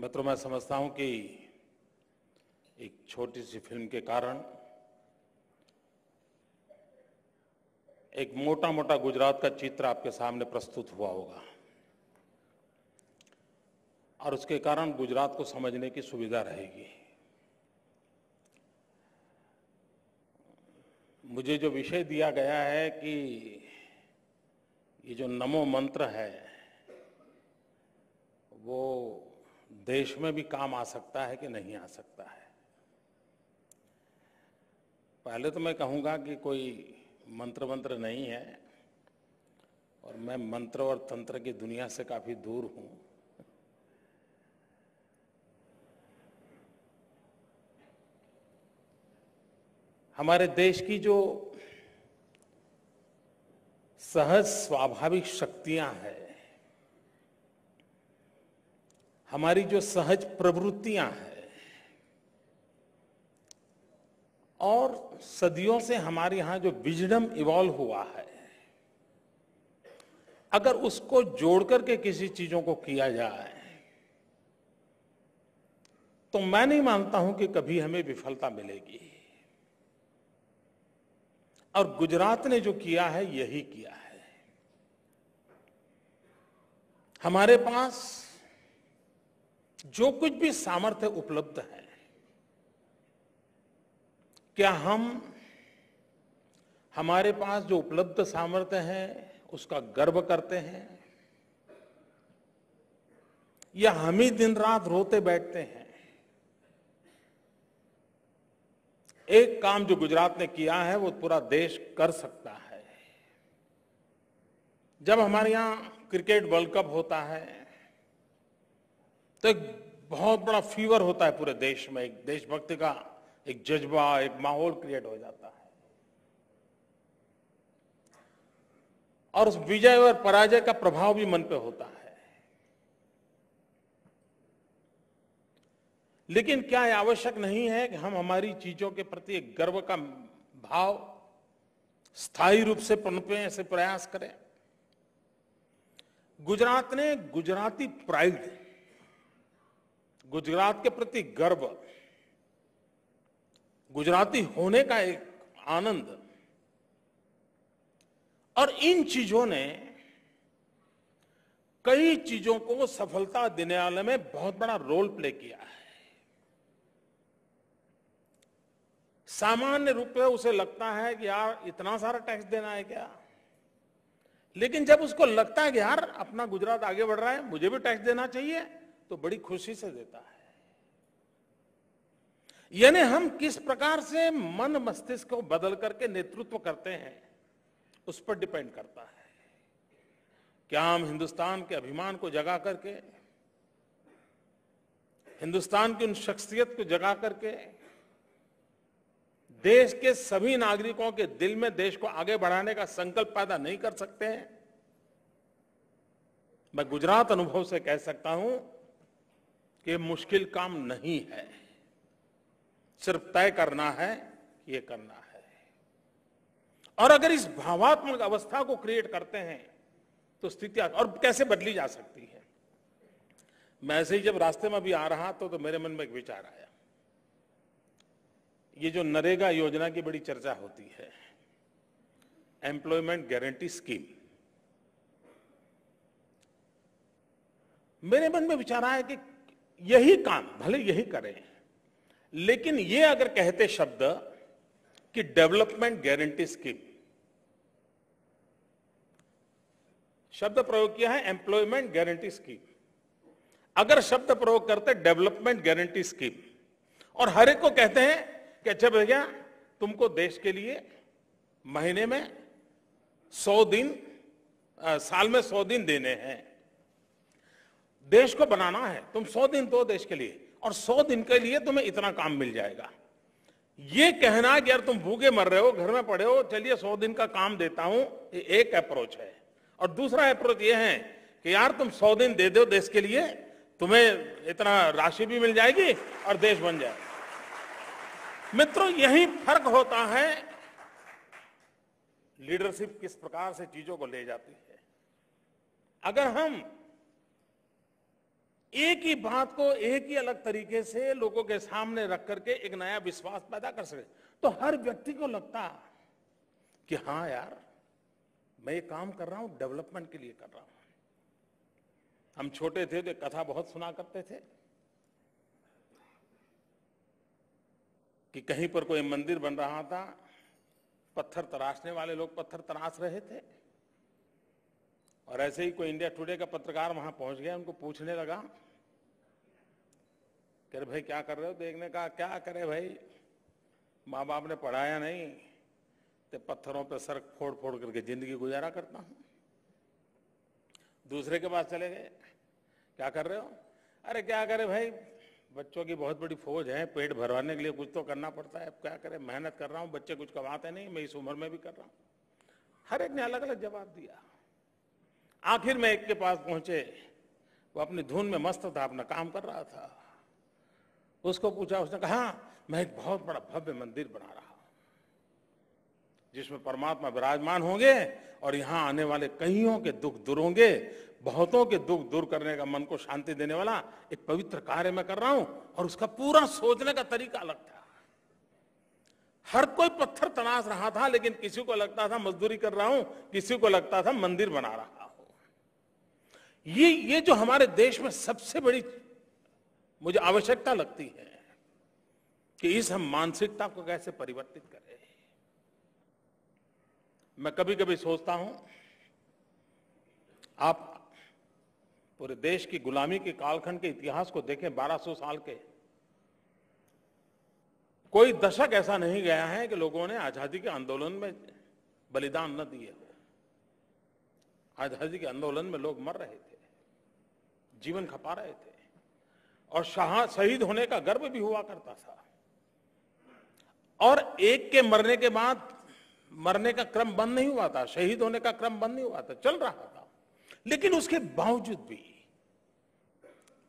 मैं समझता हूं कि एक छोटी सी फिल्म के कारण एक मोटा मोटा गुजरात का चित्र आपके सामने प्रस्तुत हुआ होगा और उसके कारण गुजरात को समझने की सुविधा रहेगी। मुझे जो विषय दिया गया है कि ये जो नमो मंत्र है वो देश में भी काम आ सकता है कि नहीं आ सकता है। पहले तो मैं कहूँगा कि कोई मंत्र नहीं है और मैं मंत्र और तंत्र की दुनिया से काफी दूर हूँ। हमारे देश की जो सहज स्वाभाविक शक्तियां हैं, हमारी जो सहज प्रवृत्तियां हैं और सदियों से हमारे यहां जो विजडम इवॉल्व हुआ है, अगर उसको जोड़ करके किसी चीजों को किया जाए तो मैं नहीं मानता हूं कि कभी हमें विफलता मिलेगी। और गुजरात ने जो किया है यही किया है। हमारे पास जो कुछ भी सामर्थ्य उपलब्ध है, क्या हम हमारे पास जो उपलब्ध सामर्थ्य है उसका गर्व करते हैं या हम ही दिन रात रोते बैठते हैं? एक काम जो गुजरात ने किया है वो पूरा देश कर सकता है। जब हमारे यहां क्रिकेट वर्ल्ड कप होता है तो एक बहुत बड़ा फीवर होता है पूरे देश में, एक देशभक्ति का एक जज्बा, एक माहौल क्रिएट हो जाता है और उस विजय और पराजय का प्रभाव भी मन पे होता है। लेकिन क्या यह आवश्यक नहीं है कि हम हमारी चीजों के प्रति एक गर्व का भाव स्थायी रूप से पनपे, ऐसे प्रयास करें? गुजरात ने गुजराती प्राइड, गुजरात के प्रति गर्व, गुजराती होने का एक आनंद, और इन चीजों ने कई चीजों को सफलता देने वाले में बहुत बड़ा रोल प्ले किया है। सामान्य रूप में उसे लगता है कि यार इतना सारा टैक्स देना है क्या, लेकिन जब उसको लगता है कि यार अपना गुजरात आगे बढ़ रहा है, मुझे भी टैक्स देना चाहिए, तो बड़ी खुशी से देता है। यानी हम किस प्रकार से मन मस्तिष्क को बदल करके नेतृत्व करते हैं उस पर डिपेंड करता है। क्या हम हिंदुस्तान के अभिमान को जगा करके, हिंदुस्तान की उन शख्सियत को जगा करके देश के सभी नागरिकों के दिल में देश को आगे बढ़ाने का संकल्प पैदा नहीं कर सकते हैं? मैं गुजरात अनुभव से कह सकता हूं कि मुश्किल काम नहीं है, सिर्फ तय करना है, ये करना है। और अगर इस भावात्मक अवस्था को क्रिएट करते हैं तो स्थितियां और कैसे बदली जा सकती है। मैं ऐसे ही जब रास्ते में भी आ रहा तो मेरे मन में एक विचार आया। ये जो नरेगा योजना की बड़ी चर्चा होती है, एम्प्लॉयमेंट गारंटी स्कीम, मेरे मन में विचार आया कि यही काम भले यही करें, लेकिन ये अगर कहते शब्द कि डेवलपमेंट गारंटी स्कीम, शब्द प्रयोग किया है एम्प्लॉयमेंट गारंटी स्कीम, अगर शब्द प्रयोग करते डेवलपमेंट गारंटी स्कीम और हर एक को कहते हैं कि अच्छा भैया तुमको देश के लिए महीने में 100 दिन, साल में 100 दिन देने हैं, देश को बनाना है, तुम 100 दिन दो देश के लिए और 100 दिन के लिए तुम्हें इतना काम मिल जाएगा। ये कहना कि यार तुम भूखे मर रहे हो, घर में पड़े हो, चलिए 100 दिन का काम देता हूं, ये एक अप्रोच है। और दूसरा अप्रोच ये है कि यार तुम 100 दिन दे दो देश के लिए, तुम्हें इतना राशि भी मिल जाएगी और देश बन जाएगा। मित्रों, यही फर्क होता है लीडरशिप किस प्रकार से चीजों को ले जाती है। अगर हम एक ही बात को एक ही अलग तरीके से लोगों के सामने रख करके एक नया विश्वास पैदा कर सके, तो हर व्यक्ति को लगता कि हाँ यार, मैं ये काम कर रहा हूं डेवलपमेंट के लिए कर रहा हूं। हम छोटे थे तो कथा बहुत सुना करते थे कि कहीं पर कोई मंदिर बन रहा था, पत्थर तराशने वाले लोग पत्थर तराश रहे थे, और ऐसे ही कोई इंडिया टुडे का पत्रकार वहां पहुंच गया, उनको पूछने लगा कि अरे भाई क्या कर रहे हो? देखने का क्या करे भाई, माँ बाप ने पढ़ाया नहीं तो पत्थरों पे सर फोड़ फोड़ करके जिंदगी गुजारा करता हूं। दूसरे के पास चले गए, क्या कर रहे हो? अरे क्या करे भाई, बच्चों की बहुत बड़ी फौज है, पेट भरवाने के लिए कुछ तो करना पड़ता है, अब क्या करें, मेहनत कर रहा हूं, बच्चे कुछ कमाते नहीं, मैं इस उम्र में भी कर रहा हूं। हर एक ने अलग अलग जवाब दिया। आखिर में एक के पास पहुंचे, वो अपनी धुन में मस्त था, अपना काम कर रहा था। उसको पूछा, उसने कहा हाँ, मैं एक बहुत बड़ा भव्य मंदिर बना रहा हूं जिसमें परमात्मा विराजमान होंगे और यहां आने वाले कईयों के दुख दूर होंगे, बहुतों के दुख दूर करने का, मन को शांति देने वाला एक पवित्र कार्य मैं कर रहा हूं। और उसका पूरा सोचने का तरीका अलग था। हर कोई पत्थर तराश रहा था, लेकिन किसी को लगता था मजदूरी कर रहा हूं, किसी को लगता था मंदिर बना रहा हूं। ये जो हमारे देश में सबसे बड़ी मुझे आवश्यकता लगती है कि इस हम मानसिकता को कैसे परिवर्तित करें। मैं कभी कभी सोचता हूं, आप पूरे देश की गुलामी के कालखंड के इतिहास को देखें, 1200 साल के, कोई दशक ऐसा नहीं गया है कि लोगों ने आजादी के आंदोलन में बलिदान न दिए हो। आजादी के आंदोलन में लोग मर रहे थे, जीवन खपा रहे थे, और शहीद होने का गर्व भी हुआ करता था। और एक के मरने के बाद मरने का क्रम बंद नहीं हुआ था, शहीद होने का क्रम बंद नहीं हुआ था, चल रहा था। लेकिन उसके बावजूद भी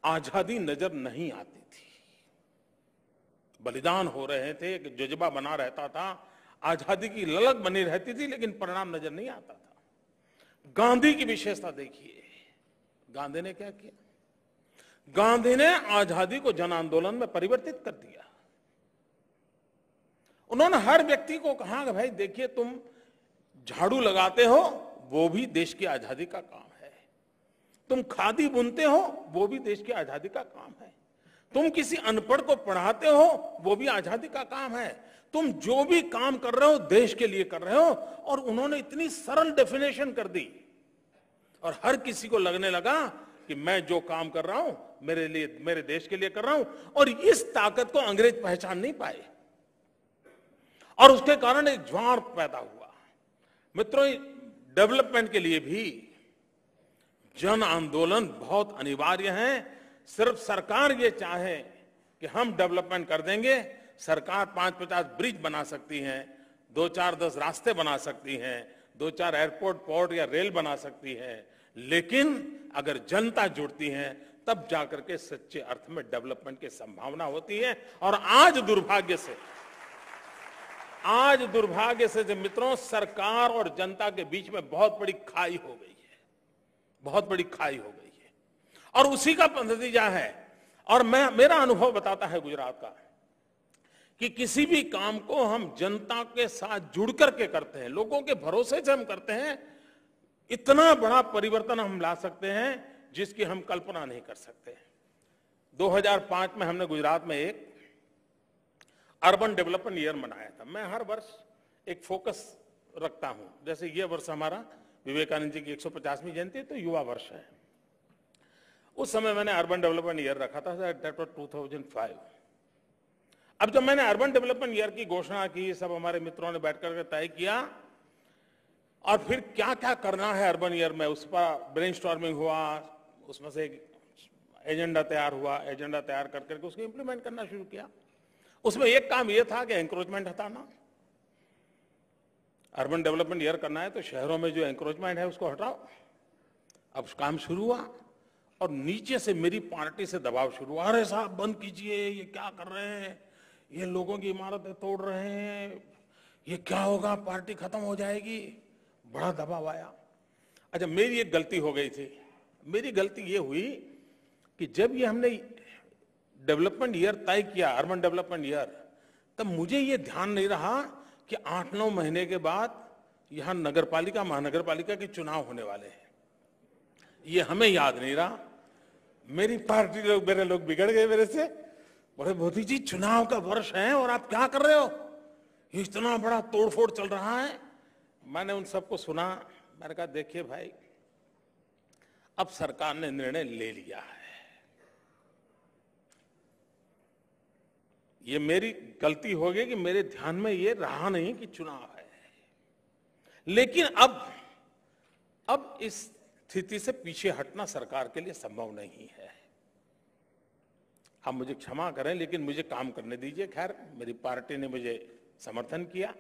आजादी नजर नहीं आती थी। बलिदान हो रहे थे, एक जज्बा बना रहता था, आजादी की ललक बनी रहती थी, लेकिन परिणाम नजर नहीं आता था। गांधी की विशेषता देखिए, गांधी ने क्या किया? गांधी ने आजादी को जन आंदोलन में परिवर्तित कर दिया। उन्होंने हर व्यक्ति को कहा कि भाई देखिए, तुम झाड़ू लगाते हो, वो भी देश की आजादी का काम है। तुम खादी बुनते हो, वो भी देश की आजादी का काम है। तुम किसी अनपढ़ को पढ़ाते हो, वो भी आजादी का काम है। तुम जो भी काम कर रहे हो देश के लिए कर रहे हो। और उन्होंने इतनी सरल डेफिनेशन कर दी, और हर किसी को लगने लगा कि मैं जो काम कर रहा हूं मेरे लिए, मेरे देश के लिए कर रहा हूं। और इस ताकत को अंग्रेज पहचान नहीं पाए, और उसके कारण एक ज्वार पैदा हुआ। मित्रों, डेवलपमेंट के लिए भी जन आंदोलन बहुत अनिवार्य है। सिर्फ सरकार ये चाहे कि हम डेवलपमेंट कर देंगे, सरकार 5-50 ब्रिज बना सकती है, 2-4-10 रास्ते बना सकती है, 2-4 एयरपोर्ट, पोर्ट या रेल बना सकती है, लेकिन अगर जनता जुड़ती है तब जाकर के सच्चे अर्थ में डेवलपमेंट की संभावना होती है। और आज दुर्भाग्य से जो मित्रों, सरकार और जनता के बीच में बहुत बड़ी खाई हो गई है, बहुत बड़ी खाई हो गई है, और उसी का नतीजा है। और मेरा अनुभव बताता है गुजरात का, कि किसी भी काम को हम जनता के साथ जुड़ करके करते हैं, लोगों के भरोसे से हम करते हैं, इतना बड़ा परिवर्तन हम ला सकते हैं जिसकी हम कल्पना नहीं कर सकते। 2005 में हमने गुजरात में एक अर्बन डेवलपमेंट ईयर मनाया था। मैं हर वर्ष एक फोकस रखता हूं, जैसे ये वर्ष हमारा विवेकानंद जी की 150वीं जयंती है, तो युवा वर्ष है। उस समय मैंने अर्बन डेवलपमेंट ईयर रखा था, दैट वाज 2005। अब जब मैंने अर्बन डेवलपमेंट ईयर की घोषणा की, सब हमारे मित्रों ने बैठकर के तय किया, और फिर क्या क्या करना है अर्बन ईयर में, उस पर ब्रेनस्टॉर्मिंग हुआ, उसमें से एक एजेंडा तैयार हुआ, एजेंडा तैयार करके उसको इंप्लीमेंट करना शुरू किया। उसमें एक काम यह था कि एंक्रोचमेंट हटाना। अर्बन डेवलपमेंट ईयर करना है तो शहरों में जो एंक्रोचमेंट है उसको हटाओ। अब काम शुरू हुआ, और नीचे से मेरी पार्टी से दबाव शुरू हुआ, अरे साहब बंद कीजिए, ये क्या कर रहे हैं, ये लोगों की इमारतें तोड़ रहे हैं, ये क्या होगा, पार्टी खत्म हो जाएगी। बड़ा दबाव आया। अच्छा, मेरी एक गलती हो गई थी। मेरी गलती ये हुई कि जब ये हमने डेवलपमेंट ईयर तय किया, अर्बन डेवलपमेंट ईयर, तब मुझे ये ध्यान नहीं रहा कि 8-9 महीने के बाद यहां नगरपालिका, महानगरपालिका के चुनाव होने वाले हैं। ये हमें याद नहीं रहा। मेरी पार्टी लोग, मेरे लोग बिगड़ गए मेरे से, बोले मोदी जी चुनाव का वर्ष है और आप क्या कर रहे हो, इतना बड़ा तोड़फोड़ चल रहा है। मैंने उन सबको सुना, मैंने कहा देखिए भाई, अब सरकार ने निर्णय ले लिया है, ये मेरी गलती हो गई कि मेरे ध्यान में ये रहा नहीं कि चुनाव है, लेकिन अब इस स्थिति से पीछे हटना सरकार के लिए संभव नहीं है। आप मुझे क्षमा करें, लेकिन मुझे काम करने दीजिए। खैर, मेरी पार्टी ने मुझे समर्थन किया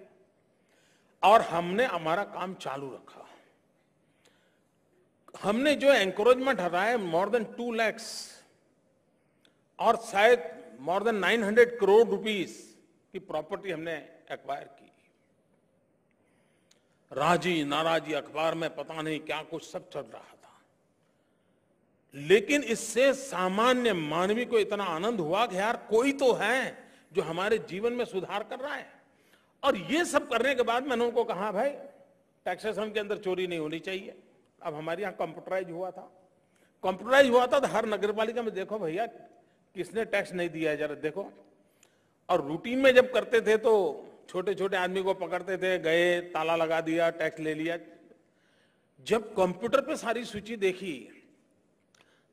और हमने हमारा काम चालू रखा। हमने जो एनकरेजमेंट हटाया, मोर देन 2 लाख और शायद मोर देन 900 करोड़ रुपीस की प्रॉपर्टी हमने एक्वायर की। राजी नाराजी अखबार में पता नहीं क्या कुछ सब चल रहा था, लेकिन इससे सामान्य मानवी को इतना आनंद हुआ कि यार कोई तो है जो हमारे जीवन में सुधार कर रहा है। और ये सब करने के बाद मैंने उनको कहा भाई टैक्सेशन के अंदर चोरी नहीं होनी चाहिए। अब हमारे यहाँ कंप्यूटराइज हुआ था तो हर नगरपालिका में देखो भैया किसने टैक्स नहीं दिया है जरा देखो। और रूटीन में जब करते थे तो छोटे छोटे आदमी को पकड़ते थे, गए ताला लगा दिया, टैक्स ले लिया। जब कंप्यूटर पे सारी सूची देखी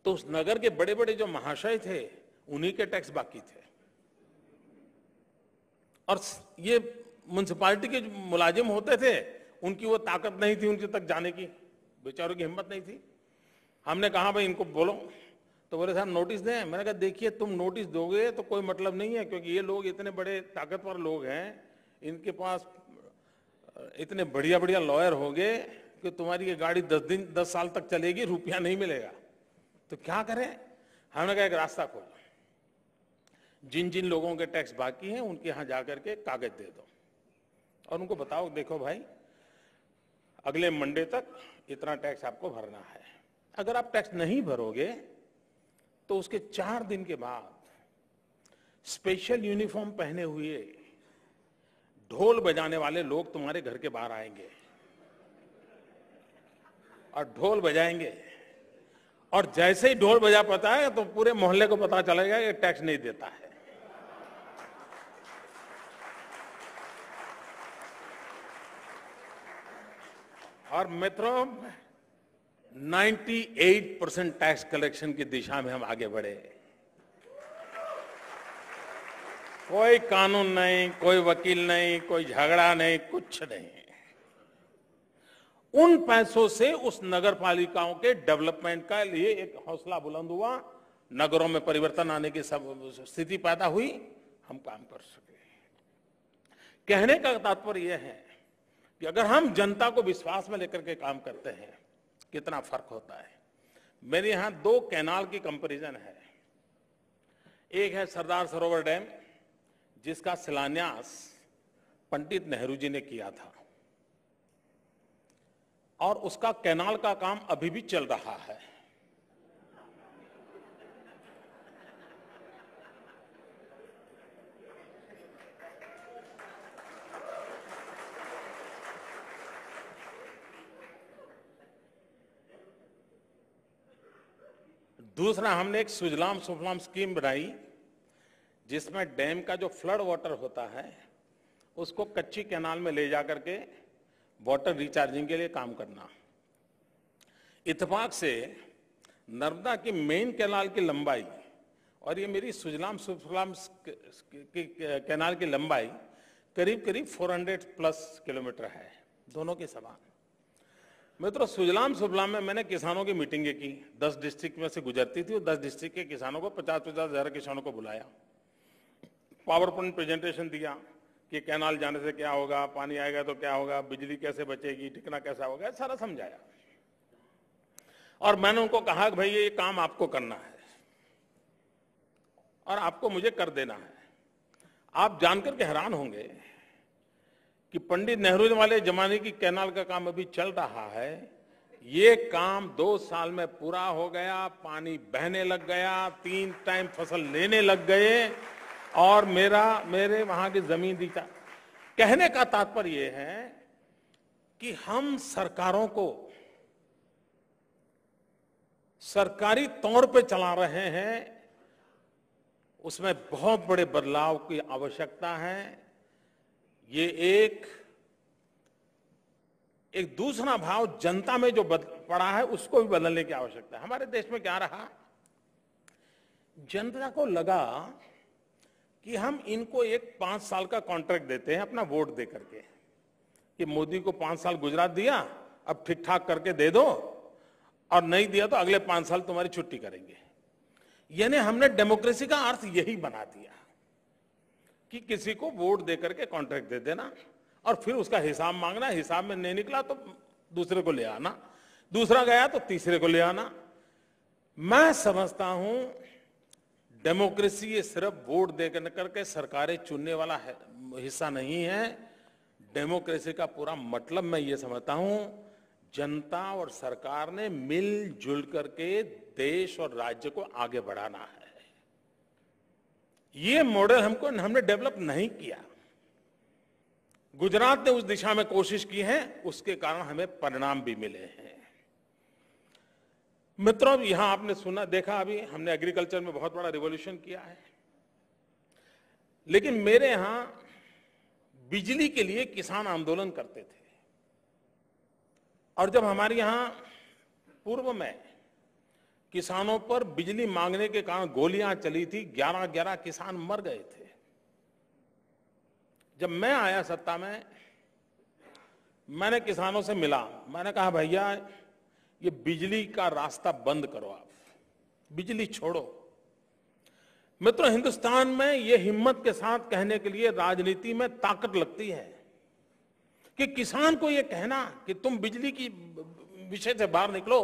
तो उस नगर के बड़े बड़े जो महाशय थे उन्हीं के टैक्स बाकी थे, और ये म्युनिसिपालिटी के जो मुलाजिम होते थे उनकी वो ताकत नहीं थी उनके तक जाने की, बेचारों की हिम्मत नहीं थी। हमने कहा भाई इनको बोलो, तो बोले साहब नोटिस दें। मैंने कहा देखिए तुम नोटिस दोगे तो कोई मतलब नहीं है, क्योंकि ये लोग इतने बड़े ताकतवर लोग हैं, इनके पास इतने बढ़िया बढ़िया लॉयर होंगे कि तुम्हारी ये गाड़ी 10 साल तक चलेगी, रुपया नहीं मिलेगा। तो क्या करें? हमने कहा एक रास्ता खोलो, जिन जिन लोगों के टैक्स बाकी हैं उनके यहां जाकर के कागज दे दो और उनको बताओ देखो भाई अगले मंडे तक इतना टैक्स आपको भरना है। अगर आप टैक्स नहीं भरोगे तो उसके 4 दिन के बाद स्पेशल यूनिफॉर्म पहने हुए ढोल बजाने वाले लोग तुम्हारे घर के बाहर आएंगे और ढोल बजाएंगे, और जैसे ही ढोल बजा पाता है तो पूरे मोहल्ले को पता चलेगा कि टैक्स नहीं देता है। और मित्रों 98% टैक्स कलेक्शन की दिशा में हम आगे बढ़े। कोई कानून नहीं, कोई वकील नहीं, कोई झगड़ा नहीं, कुछ नहीं। उन पैसों से उस नगर पालिकाओं के डेवलपमेंट का लिए एक हौसला बुलंद हुआ, नगरों में परिवर्तन आने की सब स्थिति पैदा हुई, हम काम कर सके। कहने का तात्पर्य यह है कि अगर हम जनता को विश्वास में लेकर के काम करते हैं कितना फर्क होता है। मेरे यहां 2 कैनाल की कंपैरिजन है। एक है सरदार सरोवर डैम, जिसका शिलान्यास पंडित नेहरू जी ने किया था और उसका कैनाल का काम अभी भी चल रहा है। दूसरा, हमने एक सुजलाम सुफलाम स्कीम बनाई जिसमें डैम का जो फ्लड वाटर होता है उसको कच्ची कैनाल में ले जाकर के वाटर रिचार्जिंग के लिए काम करना। इत्तेफाक से नर्मदा की मेन कैनाल की लंबाई और ये मेरी सुजलाम सुफलाम कैनाल की लंबाई करीब करीब 400+ किलोमीटर है, दोनों के समान। मित्रों, सुजलाम सुफलाम में मैंने किसानों की मीटिंगें की, 10 डिस्ट्रिक्ट में से गुजरती थी और 10 डिस्ट्रिक्ट के किसानों को 50-50 हजार किसानों को बुलाया, पावर पॉइंट प्रेजेंटेशन दिया कि कैनाल जाने से क्या होगा, पानी आएगा तो क्या होगा, बिजली कैसे बचेगी, टिकना कैसा होगा, सारा समझाया। और मैंने उनको कहा कि भाई ये काम आपको करना है और आपको मुझे कर देना है। आप जानकर के हैरान होंगे कि पंडित नेहरू वाले जमाने की कैनाल का काम अभी चल रहा है, ये काम 2 साल में पूरा हो गया, पानी बहने लग गया, 3 टाइम फसल लेने लग गए और मेरे वहां की जमीन दीता। कहने का तात्पर्य यह है कि हम सरकारों को सरकारी तौर पे चला रहे हैं, उसमें बहुत बड़े बदलाव की आवश्यकता है। ये एक दूसरा भाव जनता में जो पड़ा है उसको भी बदलने की आवश्यकता है। हमारे देश में क्या रहा, जनता को लगा कि हम इनको एक 5 साल का कॉन्ट्रैक्ट देते हैं अपना वोट दे करके, कि मोदी को 5 साल गुजरात दिया, अब ठीक ठाक करके दे दो, और नहीं दिया तो अगले 5 साल तुम्हारी छुट्टी करेंगे। यानी हमने डेमोक्रेसी का अर्थ यही बना दिया कि किसी को वोट दे करके कॉन्ट्रैक्ट दे देना और फिर उसका हिसाब मांगना, हिसाब में नहीं निकला तो दूसरे को ले आना, दूसरा गया तो तीसरे को ले आना। मैं समझता हूं डेमोक्रेसी ये सिर्फ वोट दे करके सरकारें चुनने वाला हिस्सा नहीं है। डेमोक्रेसी का पूरा मतलब मैं ये समझता हूं जनता और सरकार ने मिलजुल करके देश और राज्य को आगे बढ़ाना है। ये मॉडल हमने डेवलप नहीं किया। गुजरात ने उस दिशा में कोशिश की है, उसके कारण हमें परिणाम भी मिले हैं। मित्रों, यहां आपने सुना देखा, अभी हमने एग्रीकल्चर में बहुत बड़ा रिवॉल्यूशन किया है, लेकिन मेरे यहां बिजली के लिए किसान आंदोलन करते थे। और जब हमारे यहां पूर्व में किसानों पर बिजली मांगने के कारण गोलियां चली थी, 11 किसान मर गए थे। जब मैं आया सत्ता में, मैंने किसानों से मिला, मैंने कहा भैया ये बिजली का रास्ता बंद करो, आप बिजली छोड़ो। मित्रों, हिंदुस्तान में ये हिम्मत के साथ कहने के लिए राजनीति में ताकत लगती है कि किसान को ये कहना कि तुम बिजली की विषय से बाहर निकलो,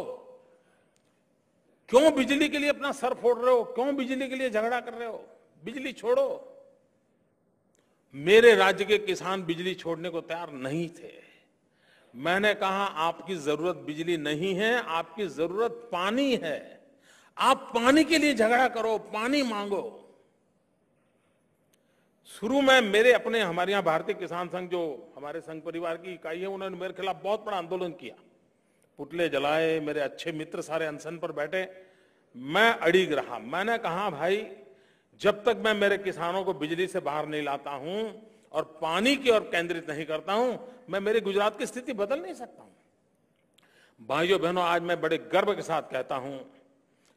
क्यों बिजली के लिए अपना सर फोड़ रहे हो, क्यों बिजली के लिए झगड़ा कर रहे हो, बिजली छोड़ो। मेरे राज्य के किसान बिजली छोड़ने को तैयार नहीं थे। मैंने कहा आपकी जरूरत बिजली नहीं है, आपकी जरूरत पानी है। आप पानी के लिए झगड़ा करो, पानी मांगो। शुरू में हमारे यहां भारतीय किसान संघ, जो हमारे संघ परिवार की इकाई है, उन्होंने मेरे खिलाफ बहुत बड़ा आंदोलन किया, पुतले जलाए, मेरे अच्छे मित्र सारे अनशन पर बैठे। मैं अड़िग रहा। मैंने कहा भाई जब तक मैं मेरे किसानों को बिजली से बाहर नहीं लाता हूं और पानी की ओर केंद्रित नहीं करता हूं, मैं मेरे गुजरात की स्थिति बदल नहीं सकता हूं। भाइयों बहनों, आज मैं बड़े गर्व के साथ कहता हूं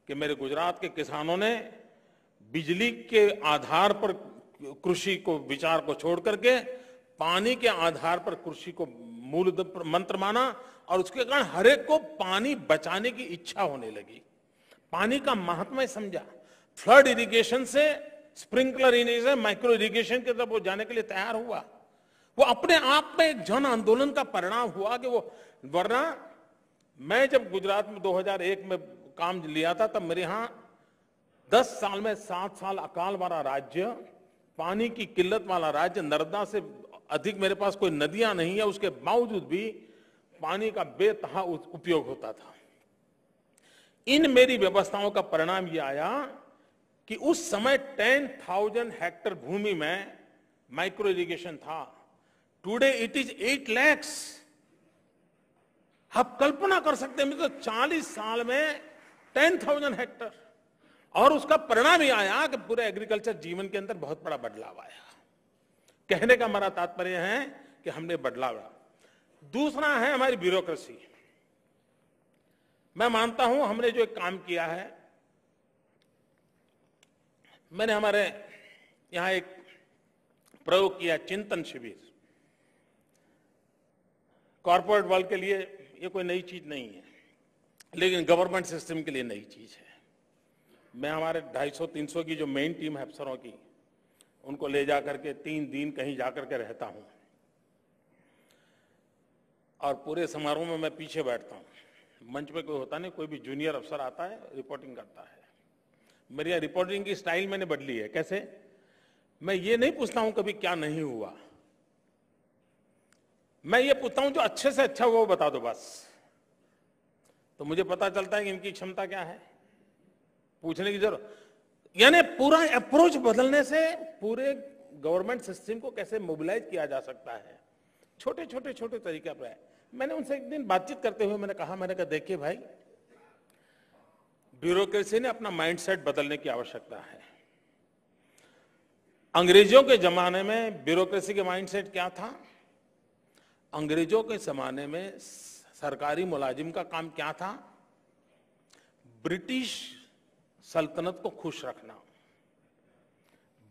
कि मेरे गुजरात के किसानों ने बिजली के आधार पर कृषि को विचार को छोड़ करके पानी के आधार पर कृषि को मूल मंत्र माना, और उसके कारण हर एक को पानी बचाने की इच्छा होने लगी, पानी का महात्म्य समझा। फ्लड इरिगेशन से स्प्रिंकलर इरिगेशन, माइक्रो इरिगेशन की तरफ वो जाने के लिए तैयार हुआ। वो अपने आप में एक जन आंदोलन का परिणाम हुआ कि वो, वरना मैं जब गुजरात में 2001 में काम लिया था, तब मेरे यहां 10 साल में 7 साल अकाल वाला राज्य, पानी की किल्लत वाला राज्य, नर्मदा से अधिक मेरे पास कोई नदियां नहीं है, उसके बावजूद भी पानी का बेतहा उपयोग होता था। इन मेरी व्यवस्थाओं का परिणाम यह आया कि उस समय 10,000 हेक्टेयर भूमि में माइक्रो इरिगेशन था। Today it is 8 lakh. आप कल्पना कर सकते हैं, तो 40 साल में 10,000 हेक्टेयर। और उसका परिणाम यह आया कि पूरे एग्रीकल्चर जीवन के अंदर बहुत बड़ा बदलाव आया। कहने का हमारा तात्पर्य है कि हमने बदलाव। दूसरा है हमारी ब्यूरोक्रेसी। मैं मानता हूं हमने जो एक काम किया है, मैंने हमारे यहां एक प्रयोग किया, चिंतन शिविर। कॉर्पोरेट वर्ल्ड के लिए ये कोई नई चीज नहीं है, लेकिन गवर्नमेंट सिस्टम के लिए नई चीज है। मैं हमारे 250-300 की जो मेन टीम है अफसरों की, उनको ले जाकर के 3 दिन कहीं जाकर के रहता हूं, और पूरे समारोह में मैं पीछे बैठता हूं। मंच पे कोई होता नहीं, कोई भी जूनियर अफसर आता है, रिपोर्टिंग करता है। मेरी रिपोर्टिंग की स्टाइल मैंने बदली है। कैसे? मैं ये नहीं पूछता हूं कभी क्या नहीं हुआ, मैं ये पूछता हूं जो अच्छे से अच्छा हुआ वो बता दो बस। तो मुझे पता चलता है कि इनकी क्षमता क्या है, पूछने की जरूरत। यानी पूरा अप्रोच बदलने से पूरे गवर्नमेंट सिस्टम को कैसे मोबिलाइज किया जा सकता है, छोटे छोटे छोटे तरीके पर है। मैंने उनसे एक दिन बातचीत करते हुए मैंने कहा देखिए भाई, ब्यूरोक्रेसी ने अपना माइंडसेट बदलने की आवश्यकता है। अंग्रेजों के जमाने में ब्यूरोक्रेसी के माइंडसेट क्या था? अंग्रेजों के जमाने में सरकारी मुलाजिम का काम क्या था? ब्रिटिश सल्तनत को खुश रखना,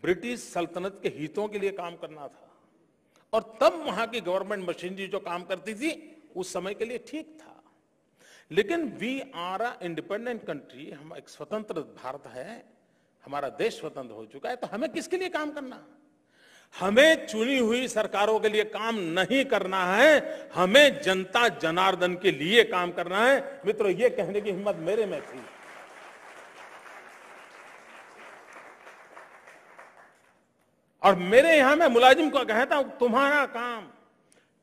ब्रिटिश सल्तनत के हितों के लिए काम करना था। और तब वहां की गवर्नमेंट मशीनरी जो काम करती थी उस समय के लिए ठीक था। लेकिन we are a independent country, हम एक स्वतंत्र भारत है, हमारा देश स्वतंत्र हो चुका है, तो हमें किसके लिए काम करना? हमें चुनी हुई सरकारों के लिए काम नहीं करना है, हमें जनता जनार्दन के लिए काम करना है। मित्रों, ये कहने की हिम्मत मेरे में थी। और मेरे यहां मैं मुलाजिम को कहता हूं, तुम्हारा काम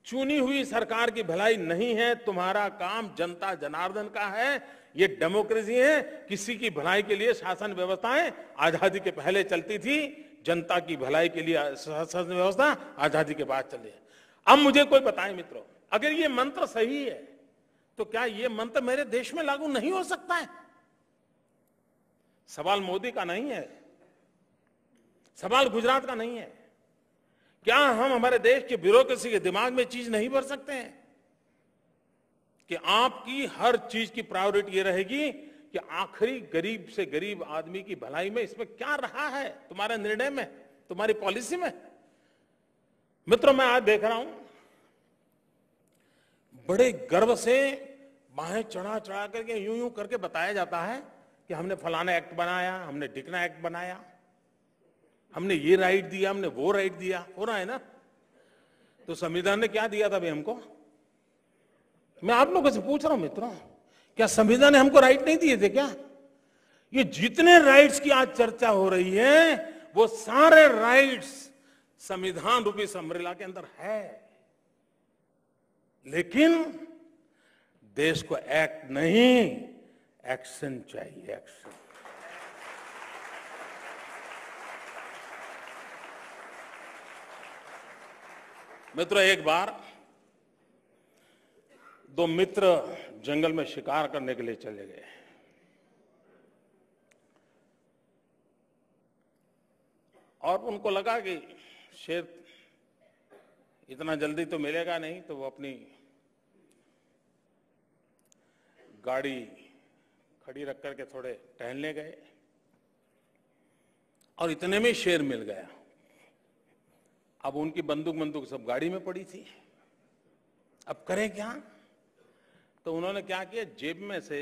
चुनी हुई सरकार की भलाई नहीं है, तुम्हारा काम जनता जनार्दन का है। ये डेमोक्रेसी है, किसी की भलाई के लिए शासन व्यवस्थाएं आजादी के पहले चलती थी, जनता की भलाई के लिए शासन व्यवस्था आजादी के बाद चली है। अब मुझे कोई बताए मित्रों, अगर ये मंत्र सही है तो क्या ये मंत्र मेरे देश में लागू नहीं हो सकता है? सवाल मोदी का नहीं है, सवाल गुजरात का नहीं है। क्या हम हमारे देश के ब्यूरोक्रेसी के दिमाग में चीज नहीं भर सकते हैं कि आपकी हर चीज की प्रायोरिटी ये रहेगी कि आखिरी गरीब से गरीब आदमी की भलाई में इसमें क्या रहा है, तुम्हारे निर्णय में, तुम्हारी पॉलिसी में? मित्रों, मैं आज देख रहा हूं बड़े गर्व से बाहें चढ़ा चढ़ा करके यूं यूं करके बताया जाता है कि हमने फलाना एक्ट बनाया, हमने ढिकना एक्ट बनाया, हमने ये राइट दिया, हमने वो राइट दिया। हो रहा है ना? तो संविधान ने क्या दिया था भाई हमको? मैं आप लोगों से पूछ रहा हूं मित्रों, क्या संविधान ने हमको राइट नहीं दिए थे क्या? ये जितने राइट्स की आज चर्चा हो रही है वो सारे राइट्स संविधान रूपी संबरेला के अंदर है। लेकिन देश को एक्ट नहीं, एक्शन चाहिए, एक्शन। मित्रों, एक बार दो मित्र जंगल में शिकार करने के लिए चले गए। और उनको लगा कि शेर इतना जल्दी तो मिलेगा नहीं, तो वो अपनी गाड़ी खड़ी रख करके थोड़े टहलने गए और इतने में शेर मिल गया। अब उनकी बंदूक सब गाड़ी में पड़ी थी, अब करें क्या? तो उन्होंने क्या किया, जेब में से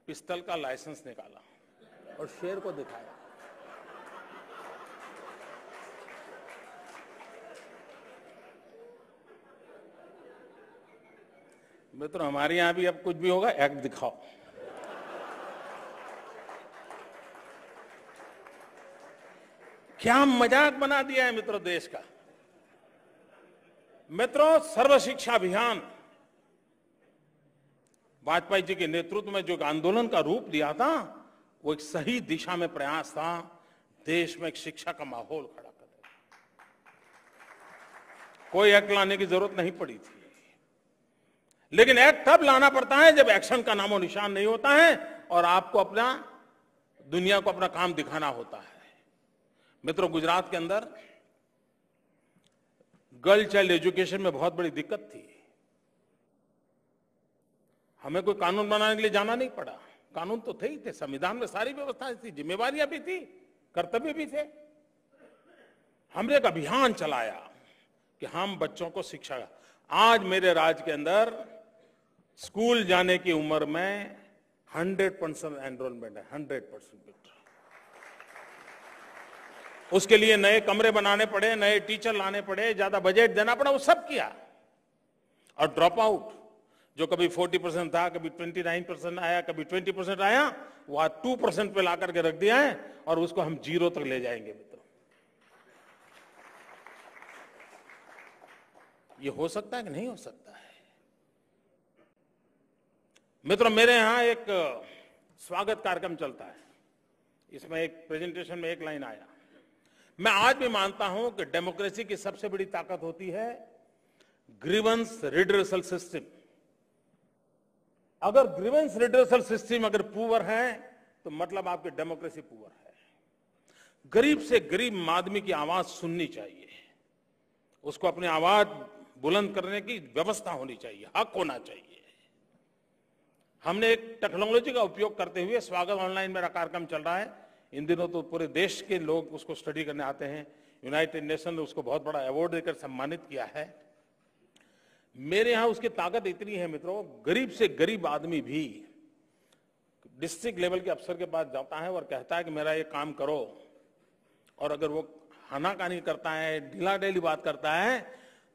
पिस्तौल का लाइसेंस निकाला और शेर को दिखाया। मित्रों, हमारे यहां भी अब कुछ भी होगा, एक्ट दिखाओ। क्या मजाक बना दिया है मित्रों देश का। मित्रों, सर्व शिक्षा अभियान वाजपेयी जी के नेतृत्व में जो आंदोलन का रूप दिया था, वो एक सही दिशा में प्रयास था, देश में एक शिक्षा का माहौल खड़ा करने। कोई एक्ट लाने की जरूरत नहीं पड़ी थी, लेकिन एक्ट तब लाना पड़ता है जब एक्शन का नामो निशान नहीं होता है और आपको अपना दुनिया को अपना काम दिखाना होता है। मित्रों, गुजरात के अंदर गर्ल चाइल्ड एजुकेशन में बहुत बड़ी दिक्कत थी। हमें कोई कानून बनाने के लिए जाना नहीं पड़ा, कानून तो थे ही थे, संविधान में सारी व्यवस्थाएं थी, जिम्मेवारियां भी थी, कर्तव्य भी थे। हमने एक अभियान चलाया कि हम बच्चों को शिक्षा। आज मेरे राज्य के अंदर स्कूल जाने की उम्र में 100% एनरोलमेंट है, 100%। उसके लिए नए कमरे बनाने पड़े, नए टीचर लाने पड़े, ज्यादा बजट देना पड़ा, वो सब किया। और ड्रॉप आउट जो कभी 40% था, कभी 29% आया, कभी 20% आया, वो आज 2% पे ला करके रख दिया है और उसको हम 0 तक ले जाएंगे। मित्रों, ये हो सकता है कि नहीं हो सकता है? मित्रों, मेरे यहां एक स्वागत कार्यक्रम चलता है। इसमें एक प्रेजेंटेशन में एक लाइन आया, मैं आज भी मानता हूं कि डेमोक्रेसी की सबसे बड़ी ताकत होती है ग्रीवेंस रिड्रेसल सिस्टम। अगर ग्रीवेंस रिड्रेसल सिस्टम अगर पुअर है तो मतलब आपकी डेमोक्रेसी पुअर है। गरीब से गरीब आदमी की आवाज सुननी चाहिए, उसको अपनी आवाज बुलंद करने की व्यवस्था होनी चाहिए, हक होना चाहिए। हमने एक टेक्नोलॉजी का उपयोग करते हुए स्वागत ऑनलाइन मेरा कार्यक्रम चल रहा है। इन दिनों तो पूरे देश के लोग उसको स्टडी करने आते हैं। यूनाइटेड नेशन ने उसको बहुत बड़ा अवार्ड देकर सम्मानित किया है। मेरे यहां उसकी ताकत इतनी है मित्रों, गरीब से गरीब आदमी भी डिस्ट्रिक्ट लेवल के अफसर के पास जाता है और कहता है कि मेरा ये काम करो, और अगर वो हानाकानी करता है, ढीलाढाली बात करता है,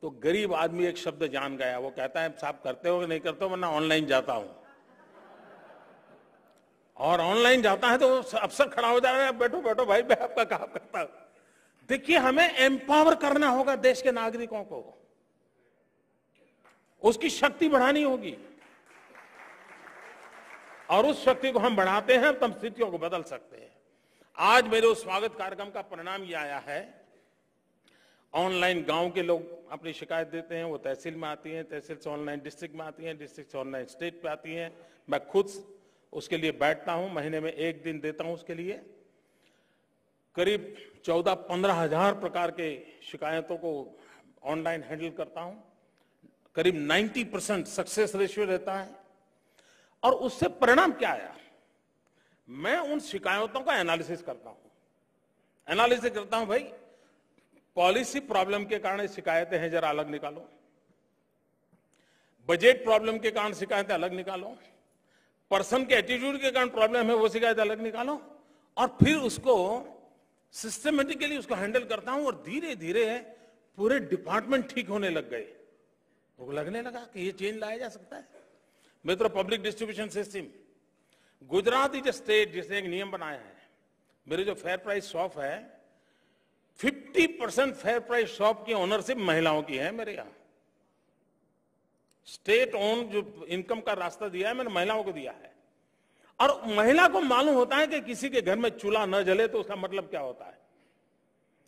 तो गरीब आदमी एक शब्द जान गया। वो कहता है साहब करते हो कि नहीं करते हो, वरना ऑनलाइन जाता हूं। और ऑनलाइन जाता है तो अफसर खड़ा हो जाएगा, बैठो बैठो भाई, मैं आपका काम करता हूं। देखिए, हमें एम्पावर करना होगा देश के नागरिकों को, उसकी शक्ति बढ़ानी होगी, और उस शक्ति को हम बढ़ाते हैं तब स्थितियों को बदल सकते हैं। आज मेरे उस स्वागत कार्यक्रम का परिणाम यह आया है, ऑनलाइन गांव के लोग अपनी शिकायत देते हैं, वो तहसील में आती हैं, तहसील से ऑनलाइन डिस्ट्रिक्ट में आती हैं, डिस्ट्रिक्ट से ऑनलाइन स्टेट पे आती हैं। मैं खुद उसके लिए बैठता हूं, महीने में एक दिन देता हूं उसके लिए। करीब 14-15 हजार प्रकार के शिकायतों को ऑनलाइन हैंडल करता हूं। करीब 90% सक्सेस रेशियो रहता है। और उससे परिणाम क्या आया, मैं उन शिकायतों का एनालिसिस करता हूं। भाई, पॉलिसी प्रॉब्लम के कारण शिकायतें हैं, जरा अलग निकालो। बजट प्रॉब्लम के कारण शिकायतें अलग निकालो। पर्सन के एटीट्यूड के कारण प्रॉब्लम है, वो शिकायत अलग निकालो। और फिर उसको सिस्टमेटिकली उसको हैंडल करता हूं, और धीरे धीरे पूरे डिपार्टमेंट ठीक होने लग गए। तो लगने लगा कि ये चेंज लाया जा सकता है। मित्रों, public distribution system, Gujarat is a state जिसने एक नियम बनाया है। मेरे जो फेयर प्राइस शॉप है, 50% फेयर प्राइस शॉप की ओनरशिप महिलाओं की है मेरे यहां। स्टेट ओन जो इनकम का रास्ता दिया है, मैंने महिलाओं को दिया है। और महिला को मालूम होता है कि किसी के घर में चूल्हा न जले तो उसका मतलब क्या होता है,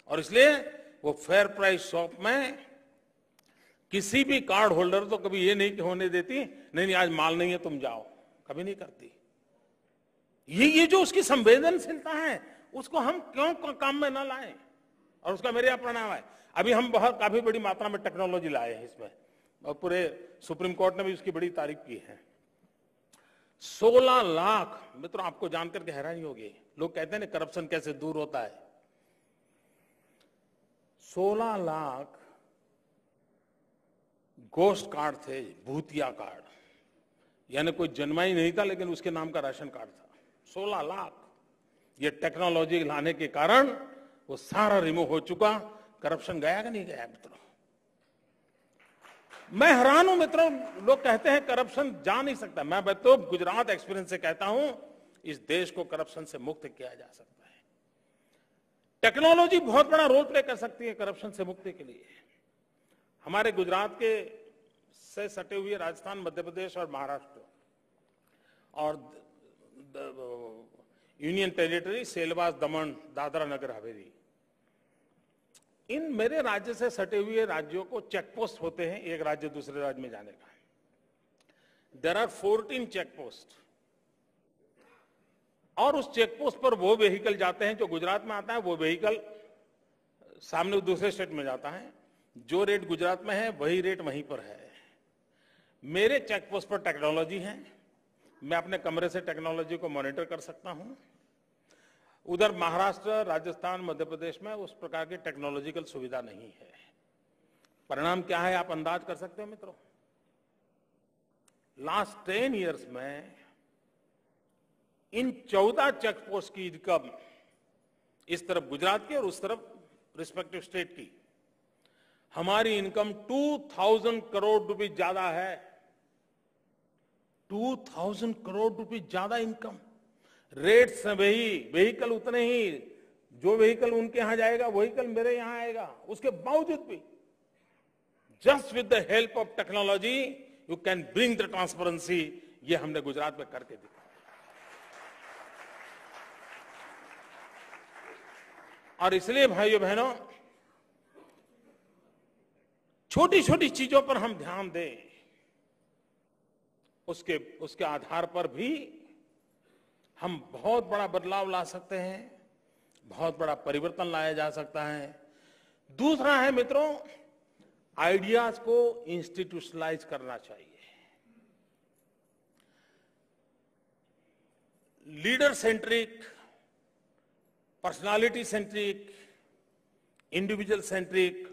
और इसलिए वो फेयर प्राइस शॉप में किसी भी कार्ड होल्डर तो कभी ये नहीं होने देती, नहीं आज माल नहीं है तुम जाओ, कभी नहीं करती। ये जो उसकी संवेदनशीलता है, उसको हम क्यों काम में ना लाएं, और उसका मेरे यहां परिणाम है। अभी हम काफी बड़ी मात्रा में टेक्नोलॉजी लाए हैं इसमें, और पूरे सुप्रीम कोर्ट ने भी उसकी बड़ी तारीफ की है। 16 लाख, मित्रों आपको जानकर के हैरानी होगी, लोग कहते हैं ना करप्शन कैसे दूर होता है। 16 लाख गोस्ट कार्ड थे, भूतिया कार्ड, यानी कोई जन्मा ही नहीं था लेकिन उसके नाम का राशन कार्ड था। 16 लाख। ये टेक्नोलॉजी लाने के कारण वो सारा रिमूव हो चुका। करप्शन गया कि नहीं गया मित्रों? मैं हैरान हूं मित्रों, लोग कहते हैं करप्शन जा नहीं सकता। मैं तो गुजरात एक्सपीरियंस से कहता हूं, इस देश को करप्शन से मुक्त किया जा सकता है। टेक्नोलॉजी बहुत बड़ा रोल प्ले कर सकती है करप्शन से मुक्ति के लिए। हमारे गुजरात के से सटे हुए राजस्थान, मध्य प्रदेश और महाराष्ट्र और यूनियन टेरिटरी सेलवास, दमन, दादरा नगर हवेली, इन मेरे राज्य से सटे हुए राज्यों को चेक पोस्ट होते हैं एक राज्य दूसरे राज्य में जाने का। देयर आर 14 चेक पोस्ट, और उस चेक पोस्ट पर वो व्हीकल जाते हैं जो गुजरात में आता है, वो व्हीकल सामने दूसरे स्टेट में जाता है। जो रेट गुजरात में है वही रेट वहीं पर है। मेरे चेक पोस्ट पर टेक्नोलॉजी है, मैं अपने कमरे से टेक्नोलॉजी को मॉनिटर कर सकता हूं। उधर महाराष्ट्र, राजस्थान, मध्य प्रदेश में उस प्रकार की टेक्नोलॉजिकल सुविधा नहीं है। परिणाम क्या है आप अंदाज कर सकते हो मित्रों? लास्ट 10 इयर्स में इन 14 चेक पोस्ट की इनकम, इस तरफ गुजरात की और उस तरफ रिस्पेक्टिव स्टेट की, हमारी इनकम 2000 करोड़ रुपए ज्यादा है। 2000 करोड़ रुपए ज्यादा इनकम। रेट्स वही, व्हीकल उतने ही, जो व्हीकल उनके यहां जाएगा व्हीकल मेरे यहां आएगा। उसके बावजूद भी just with the help of technology you can bring the transparency. ये हमने गुजरात में करके दिखाया। और इसलिए भाइयों बहनों, छोटी छोटी चीजों पर हम ध्यान दें, उसके आधार पर भी हम बहुत बड़ा बदलाव ला सकते हैं, बहुत बड़ा परिवर्तन लाया जा सकता है। दूसरा है मित्रों, आइडियाज को इंस्टीट्यूशनलाइज करना चाहिए। Leader centric, personality centric, individual centric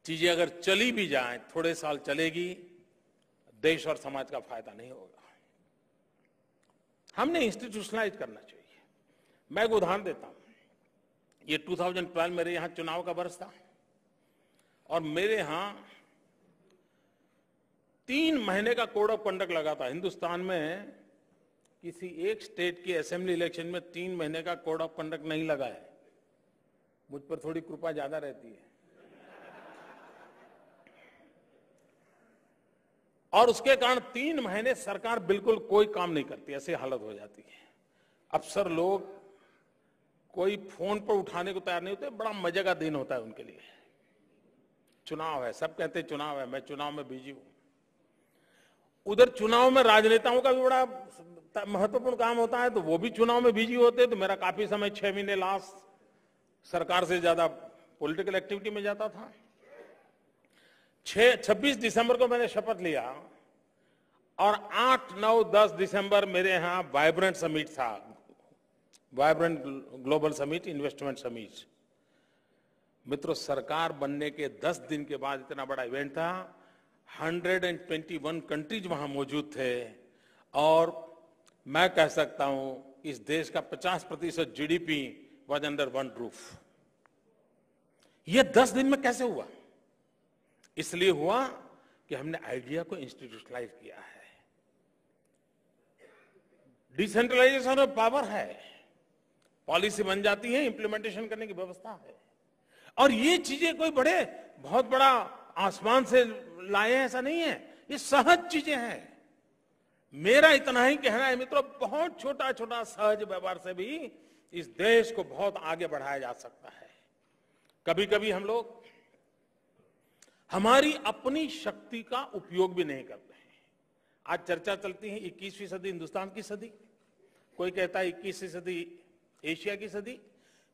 चीजें अगर चली भी जाएं, थोड़े साल चलेगी, देश और समाज का फायदा नहीं होगा। हमने इंस्टीट्यूशनलाइज करना चाहिए। मैं एक उदाहरण देता हूं। ये 2012 मेरे यहां चुनाव का वर्ष था और मेरे यहां 3 महीने का कोड ऑफ कंडक्ट लगा था। हिंदुस्तान में किसी एक स्टेट की असेंबली इलेक्शन में 3 महीने का कोड ऑफ कंडक्ट नहीं लगा है। मुझ पर थोड़ी कृपा ज्यादा रहती है। और उसके कारण 3 महीने सरकार बिल्कुल कोई काम नहीं करती, ऐसी हालत हो जाती है। अफसर लोग कोई फोन पर उठाने को तैयार नहीं होते। बड़ा मजे का दिन होता है उनके लिए। चुनाव है, सब कहते हैं चुनाव है, मैं चुनाव में बिजी हूं। उधर चुनाव में राजनेताओं का भी बड़ा महत्वपूर्ण काम होता है, तो वो भी चुनाव में बिजी होते। तो मेरा काफी समय 6 महीने लास्ट सरकार से ज्यादा पॉलिटिकल एक्टिविटी में जाता था। 26 दिसंबर को मैंने शपथ लिया और 8, 9, 10 दिसंबर मेरे यहां वाइब्रेंट समिट था, vibrant global summit, investment summit. मित्रों, सरकार बनने के 10 दिन के बाद इतना बड़ा इवेंट था। 121 कंट्रीज वहां मौजूद थे और मैं कह सकता हूं इस देश का 50% GDP was under one roof. ये 10 दिन में कैसे हुआ? इसलिए हुआ कि हमने आइडिया को इंस्टीट्यूशनलाइज किया है। डिसेंट्रलाइजेशन ऑफ पावर है, पॉलिसी बन जाती है, इंप्लीमेंटेशन करने की व्यवस्था है। और ये चीजें कोई बहुत बड़ा आसमान से लाए हैं ऐसा नहीं है, ये सहज चीजें हैं। मेरा इतना ही कहना है मित्रों, बहुत छोटा छोटा सहज व्यवहार से भी इस देश को बहुत आगे बढ़ाया जा सकता है। कभी कभी हम लोग हमारी अपनी शक्ति का उपयोग भी नहीं करते हैं। आज चर्चा चलती है 21वीं सदी हिंदुस्तान की सदी, कोई कहता है 21वीं सदी एशिया की सदी,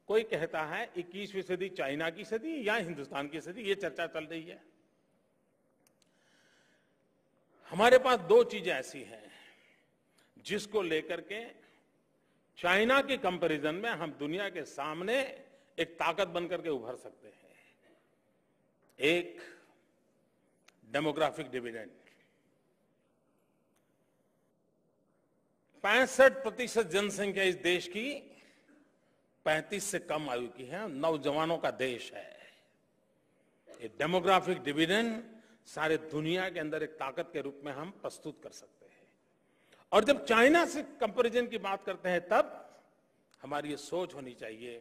कोई कहता है 21वीं सदी चाइना की सदी या हिंदुस्तान की सदी। ये चर्चा चल रही है। हमारे पास 2 चीजें ऐसी हैं जिसको लेकर के चाइना के कंपैरिजन में हम दुनिया के सामने एक ताकत बनकर के उभर सकते हैं। एक डेमोग्राफिक डिविडेंड। 65% जनसंख्या इस देश की 35 से कम आयु की है, नौजवानों का देश है। ये डेमोग्राफिक डिविडेंड सारे दुनिया के अंदर एक ताकत के रूप में हम प्रस्तुत कर सकते हैं। और जब चाइना से कंपैरिजन की बात करते हैं तब हमारी ये सोच होनी चाहिए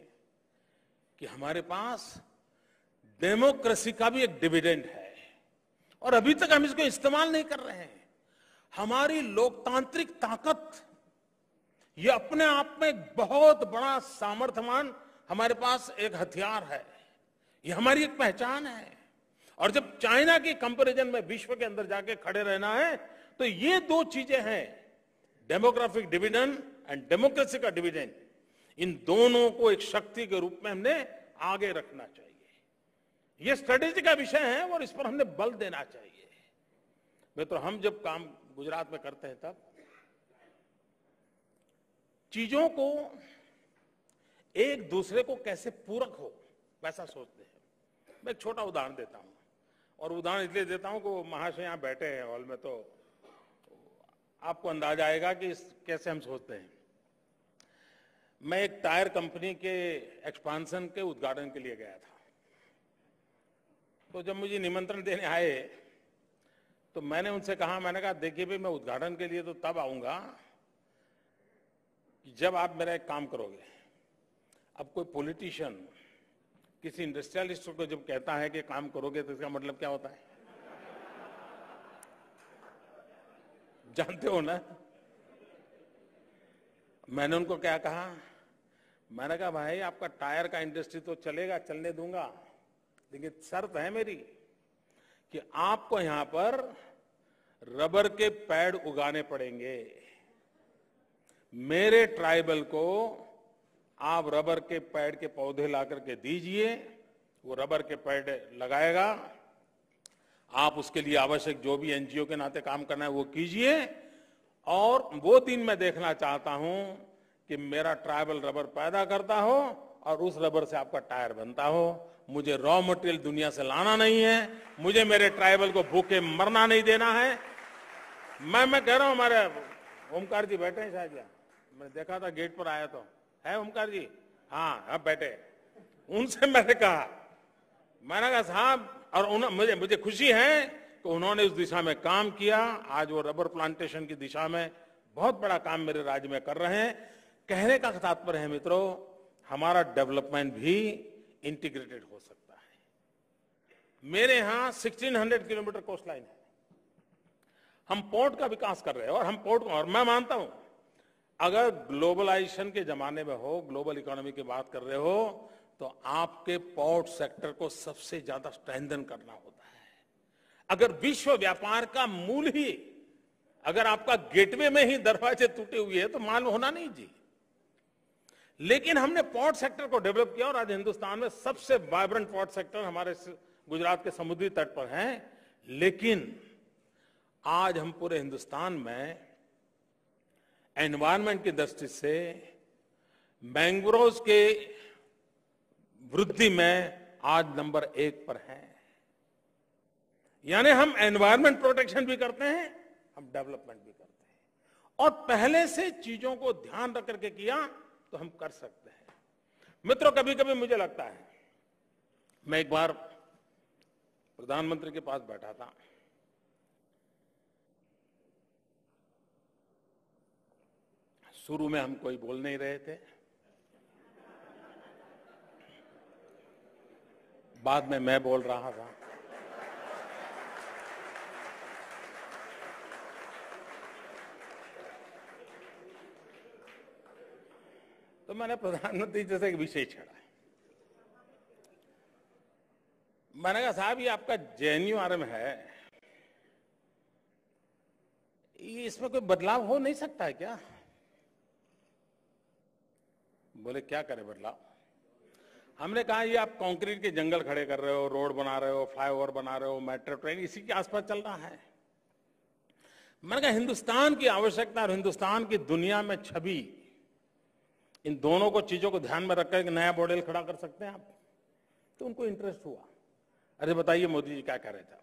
कि हमारे पास डेमोक्रेसी का भी एक डिविडेंड है और अभी तक हम इसको इस्तेमाल नहीं कर रहे हैं। हमारी लोकतांत्रिक ताकत ये अपने आप में एक बहुत बड़ा सामर्थ्यवान हमारे पास एक हथियार है, ये हमारी एक पहचान है। और जब चाइना के कंपैरिजन में विश्व के अंदर जाके खड़े रहना है तो ये 2 चीजें हैं, डेमोग्राफिक डिविडेंड एंड डेमोक्रेसी का डिविडेंड। इन दोनों को एक शक्ति के रूप में हमने आगे रखना चाहिए। ये स्ट्रेटेजी का विषय है और इस पर हमने बल देना चाहिए। मित्रों, हम जब काम गुजरात में करते हैं तब चीजों को एक दूसरे को कैसे पूरक हो वैसा सोचते हैं। मैं एक छोटा उदाहरण देता हूं और उदाहरण इसलिए देता हूं कि महाशय यहां बैठे हैं हॉल में, तो आपको अंदाजा आएगा कि कैसे हम सोचते हैं। मैं एक टायर कंपनी के एक्सपांशन के उद्घाटन के लिए गया था। तो जब मुझे निमंत्रण देने आए तो मैंने उनसे कहा, मैंने कहा देखिए भाई, मैं उद्घाटन के लिए तो तब आऊंगा जब आप मेरा एक काम करोगे। अब कोई पॉलिटिशियन किसी इंडस्ट्रियलिस्ट को जब कहता है कि काम करोगे तो इसका मतलब क्या होता है? जानते हो ना। मैंने उनको क्या कहा, मैंने कहा भाई आपका टायर का इंडस्ट्री तो चलेगा, चलने दूंगा, लेकिन शर्त है मेरी कि आपको यहां पर रबर के पेड़ उगाने पड़ेंगे। मेरे ट्राइबल को आप रबर के पेड़ के पौधे ला करके दीजिए, वो रबर के पेड़ लगाएगा, आप उसके लिए आवश्यक जो भी एनजीओ के नाते काम करना है वो कीजिए, और वो दिन मैं देखना चाहता हूं कि मेरा ट्राइबल रबर पैदा करता हो और उस रबर से आपका टायर बनता हो। मुझे रॉ मटेरियल दुनिया से लाना नहीं है, मुझे मेरे ट्राइबल को भूखे मरना नहीं देना है। मैं कह रहा हूं, हमारे ओमकार जी बैठे हैं शायद, मैंने देखा था गेट पर आया तो है ओमकार जी, हाँ बैठे। उनसे मैंने कहा साहब, और मुझे खुशी है कि उन्होंने उस दिशा में काम किया। आज वो रबर प्लांटेशन की दिशा में बहुत बड़ा काम मेरे राज्य में कर रहे हैं। कहने का तात्पर्य है मित्रों, हमारा डेवलपमेंट भी इंटीग्रेटेड हो सकता है। मेरे यहां 1600 किलोमीटर कोस्ट लाइन है, हम पोर्ट का विकास कर रहे हैं, और हम पोर्ट को, और मैं मानता हूं अगर ग्लोबलाइजेशन के जमाने में हो, ग्लोबल इकोनॉमी की बात कर रहे हो, तो आपके पोर्ट सेक्टर को सबसे ज्यादा स्ट्रेंथन करना होता है। अगर विश्व व्यापार का मूल ही, अगर आपका गेटवे में ही दरवाजे टूटे हुए हैं तो माल होना नहीं जी। लेकिन हमने पोर्ट सेक्टर को डेवलप किया, और आज हिंदुस्तान में सबसे वाइब्रेंट पोर्ट सेक्टर हमारे गुजरात के समुद्री तट पर है। लेकिन आज हम पूरे हिंदुस्तान में एनवायरनमेंट की दृष्टि से मैंग्रोव्स के वृद्धि में आज नंबर 1 पर है। यानी हम एनवायरनमेंट प्रोटेक्शन भी करते हैं, हम डेवलपमेंट भी करते हैं, और पहले से चीजों को ध्यान रख करके किया तो हम कर सकते हैं। मित्रों, कभी कभी मुझे लगता है, मैं एक बार प्रधानमंत्री के पास बैठा था, शुरू में हम कोई बोल नहीं रहे थे, बाद में मैं बोल रहा था। तो मैंने प्रधानमंत्री जैसे एक विषय छेड़ा। मैंने कहा साहब, ये आपका जेएनयूआरएम है, इसमें कोई बदलाव हो नहीं सकता है क्या? बोले क्या करें बदलाव? हमने कहा ये आप कंक्रीट के जंगल खड़े कर रहे हो, रोड बना रहे हो, फ्लाईओवर बना रहे हो, मेट्रो ट्रेन इसी के आसपास चल रहा है। मैंने कहा हिंदुस्तान की आवश्यकता और हिंदुस्तान की दुनिया में छवि, इन दोनों को चीजों को ध्यान में रखकर एक नया मॉडल खड़ा कर सकते हैं आप। तो उनको इंटरेस्ट हुआ। अरे बताइए मोदी जी क्या कह रहे थे?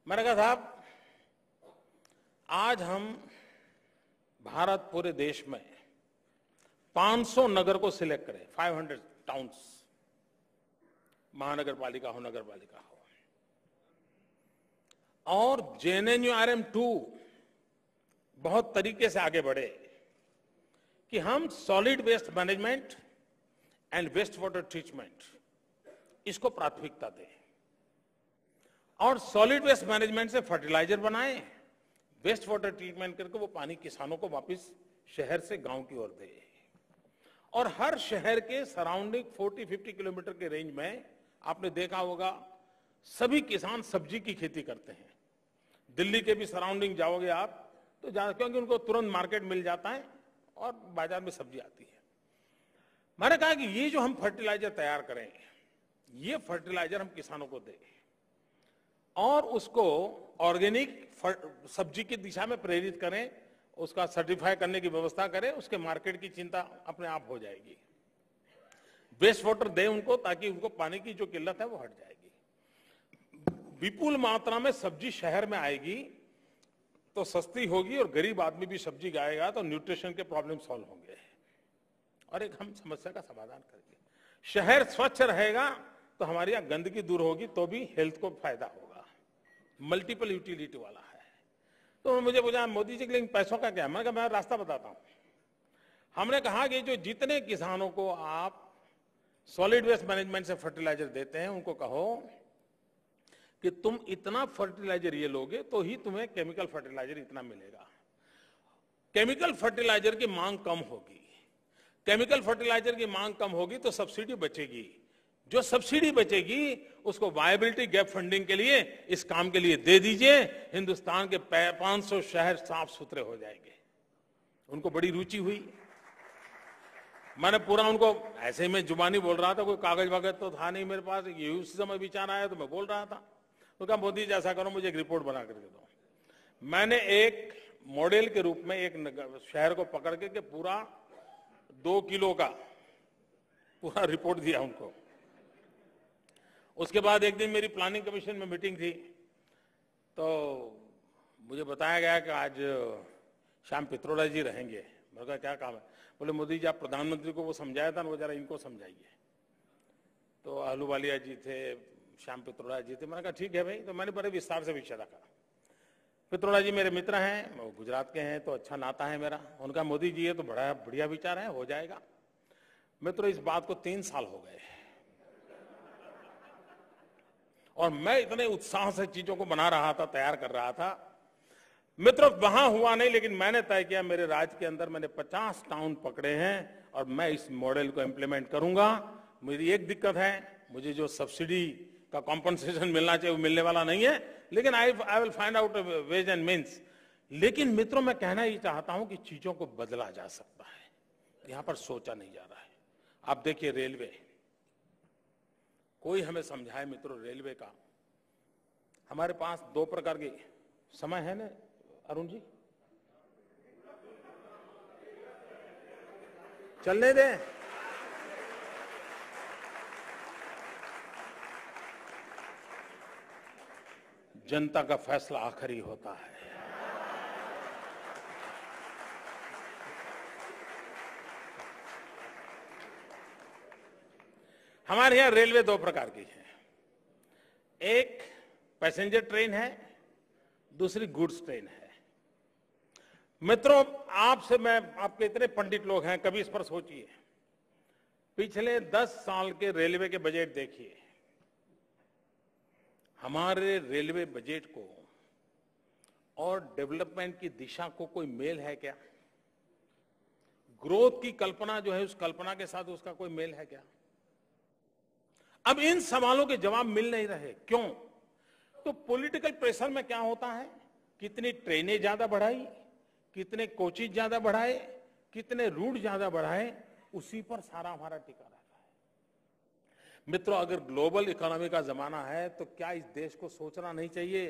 मैंने कहा साहब, आज हम भारत पूरे देश में 500 नगर को सिलेक्ट करें, 500 टाउन्स, महानगर पालिका हो, नगर पालिका हो, और JNNURM2 बहुत तरीके से आगे बढ़े कि हम solid waste management and waste water treatment इसको प्राथमिकता दें, और सॉलिड वेस्ट मैनेजमेंट से फर्टिलाइजर बनाएं, वेस्ट वाटर ट्रीटमेंट करके वो पानी किसानों को वापस शहर से गांव की ओर दे, और हर शहर के सराउंडिंग 40-50 किलोमीटर के रेंज में आपने देखा होगा सभी किसान सब्जी की खेती करते हैं। दिल्ली के भी सराउंडिंग जाओगे आप तो क्योंकि उनको तुरंत मार्केट मिल जाता है और बाजार में सब्जी आती है। मैंने कहा कि ये जो हम फर्टिलाइजर तैयार करें, ये फर्टिलाइजर हम किसानों को दें और उसको ऑर्गेनिक सब्जी की दिशा में प्रेरित करें, उसका सर्टिफाई करने की व्यवस्था करें, उसके मार्केट की चिंता अपने आप हो जाएगी। वेस्ट वाटर दें उनको ताकि उनको पानी की जो किल्लत है वो हट जाएगी। विपुल मात्रा में सब्जी शहर में आएगी तो सस्ती होगी और गरीब आदमी भी सब्जी खाएगा तो न्यूट्रिशन के प्रॉब्लम सॉल्व होंगे और एक हम समस्या का समाधान करेंगे। शहर स्वच्छ रहेगा तो हमारी यहाँ गंदगी दूर होगी तो भी हेल्थ को फायदा होगा। मल्टीपल यूटिलिटी वाला है। तो मुझे पूछा मोदी जी के लिए पैसों का क्या? मैंने कहा मैं रास्ता बताता हूं। हमने कहा कि जो जितने किसानों को आप सॉलिड वेस्ट मैनेजमेंट से फर्टिलाइजर देते हैं उनको कहो कि तुम इतना फर्टिलाइजर ये लोगे तो ही तुम्हें केमिकल फर्टिलाइजर इतना मिलेगा। केमिकल फर्टिलाइजर की मांग कम होगी, केमिकल फर्टिलाइजर की मांग कम होगी तो सब्सिडी बचेगी। जो सब्सिडी बचेगी उसको वायबिलिटी गैप फंडिंग के लिए, इस काम के लिए दे दीजिए। हिंदुस्तान के 500 शहर साफ सुथरे हो जाएंगे। उनको बड़ी रुचि हुई। मैंने पूरा उनको ऐसे ही मैं जुबानी बोल रहा था, कोई कागज वगैरह तो था नहीं मेरे पास, ये उस समय विचार आया तो मैं बोल रहा था। तो कहा मोदी जी ऐसा करो, मुझे एक रिपोर्ट बना करके दो। मैंने एक मॉडल के रूप में एक शहर को पकड़ के पूरा 2 किलो का पूरा रिपोर्ट दिया उनको। उसके बाद एक दिन मेरी प्लानिंग कमीशन में मीटिंग थी, तो मुझे बताया गया कि आज श्याम पित्रोदा जी रहेंगे। मैंने कहा क्या काम है? बोले मोदी जी आप प्रधानमंत्री को वो समझाया था ना, वो जरा इनको समझाइए। तो अहलूवालिया जी थे, श्याम पित्रोदा जी थे। मैंने कहा ठीक है भाई। तो मैंने बड़े विस्तार से विषय रखा। पित्रोदा जी मेरे मित्र हैं, वो गुजरात के हैं, तो अच्छा नाता है मेरा। उनका मोदी जी ये तो बड़ा बढ़िया विचार है, हो जाएगा। मित्रों इस बात को 3 साल हो गए और मैं इतने उत्साह से चीजों को बना रहा था, तैयार कर रहा था। मित्रों वहां हुआ नहीं, लेकिन मैंने तय किया मेरे राज्य के अंदर मैंने 50 टाउन पकड़े हैं और मैं इस मॉडल को इंप्लीमेंट करूंगा। मेरी एक दिक्कत है, मुझे जो सब्सिडी का कॉम्पनसेशन मिलना चाहिए वो मिलने वाला नहीं है, लेकिन I will find out ways and means. लेकिन मित्रों मैं कहना ये चाहता हूं कि चीजों को बदला जा सकता है, यहां पर सोचा नहीं जा रहा है। आप देखिए रेलवे, कोई हमें समझाए मित्रों रेलवे का। हमारे पास 2 प्रकार की समय है ना अरुण जी, चलने दें। जनता का फैसला आखिरी होता है। हमारे यहां रेलवे 2 प्रकार की है, एक पैसेंजर ट्रेन है, दूसरी गुड्स ट्रेन है। मित्रों आपसे मैं, आपके इतने पंडित लोग हैं, कभी इस पर सोचिए। पिछले 10 साल के रेलवे के बजट देखिए। हमारे रेलवे बजट को और डेवलपमेंट की दिशा को कोई मेल है क्या? ग्रोथ की कल्पना जो है उस कल्पना के साथ उसका कोई मेल है क्या? अब इन सवालों के जवाब मिल नहीं रहे। क्यों? तो पॉलिटिकल प्रेशर में क्या होता है, कितनी ट्रेनें ज्यादा बढ़ाई, कितने कोचेज ज्यादा बढ़ाए, कितने रूट ज्यादा बढ़ाए, उसी पर सारा हमारा टिका रहता है। मित्रों अगर ग्लोबल इकोनॉमी का जमाना है तो क्या इस देश को सोचना नहीं चाहिए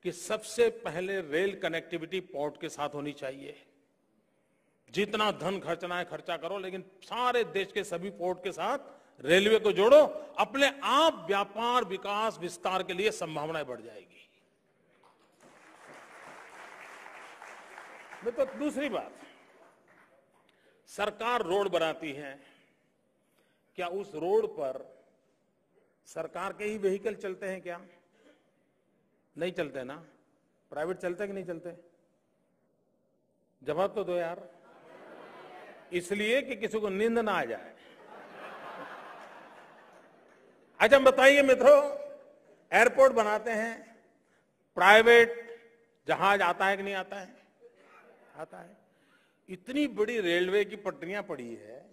कि सबसे पहले रेल कनेक्टिविटी पोर्ट के साथ होनी चाहिए। जितना धन खर्चना है खर्चा करो, लेकिन सारे देश के सभी पोर्ट के साथ रेलवे को जोड़ो। अपने आप व्यापार विकास विस्तार के लिए संभावनाएं बढ़ जाएगी। तो दूसरी बात, सरकार रोड बनाती है, क्या उस रोड पर सरकार के ही व्हीकल चलते हैं क्या? नहीं चलते ना। प्राइवेट चलते कि नहीं चलते? जवाब तो दो यार। इसलिए कि किसी को नींद ना आ जाए। अच्छा बताइए मित्रों, एयरपोर्ट बनाते हैं, प्राइवेट जहाज आता है कि नहीं आता है? आता है। इतनी बड़ी रेलवे की पटरियां पड़ी है,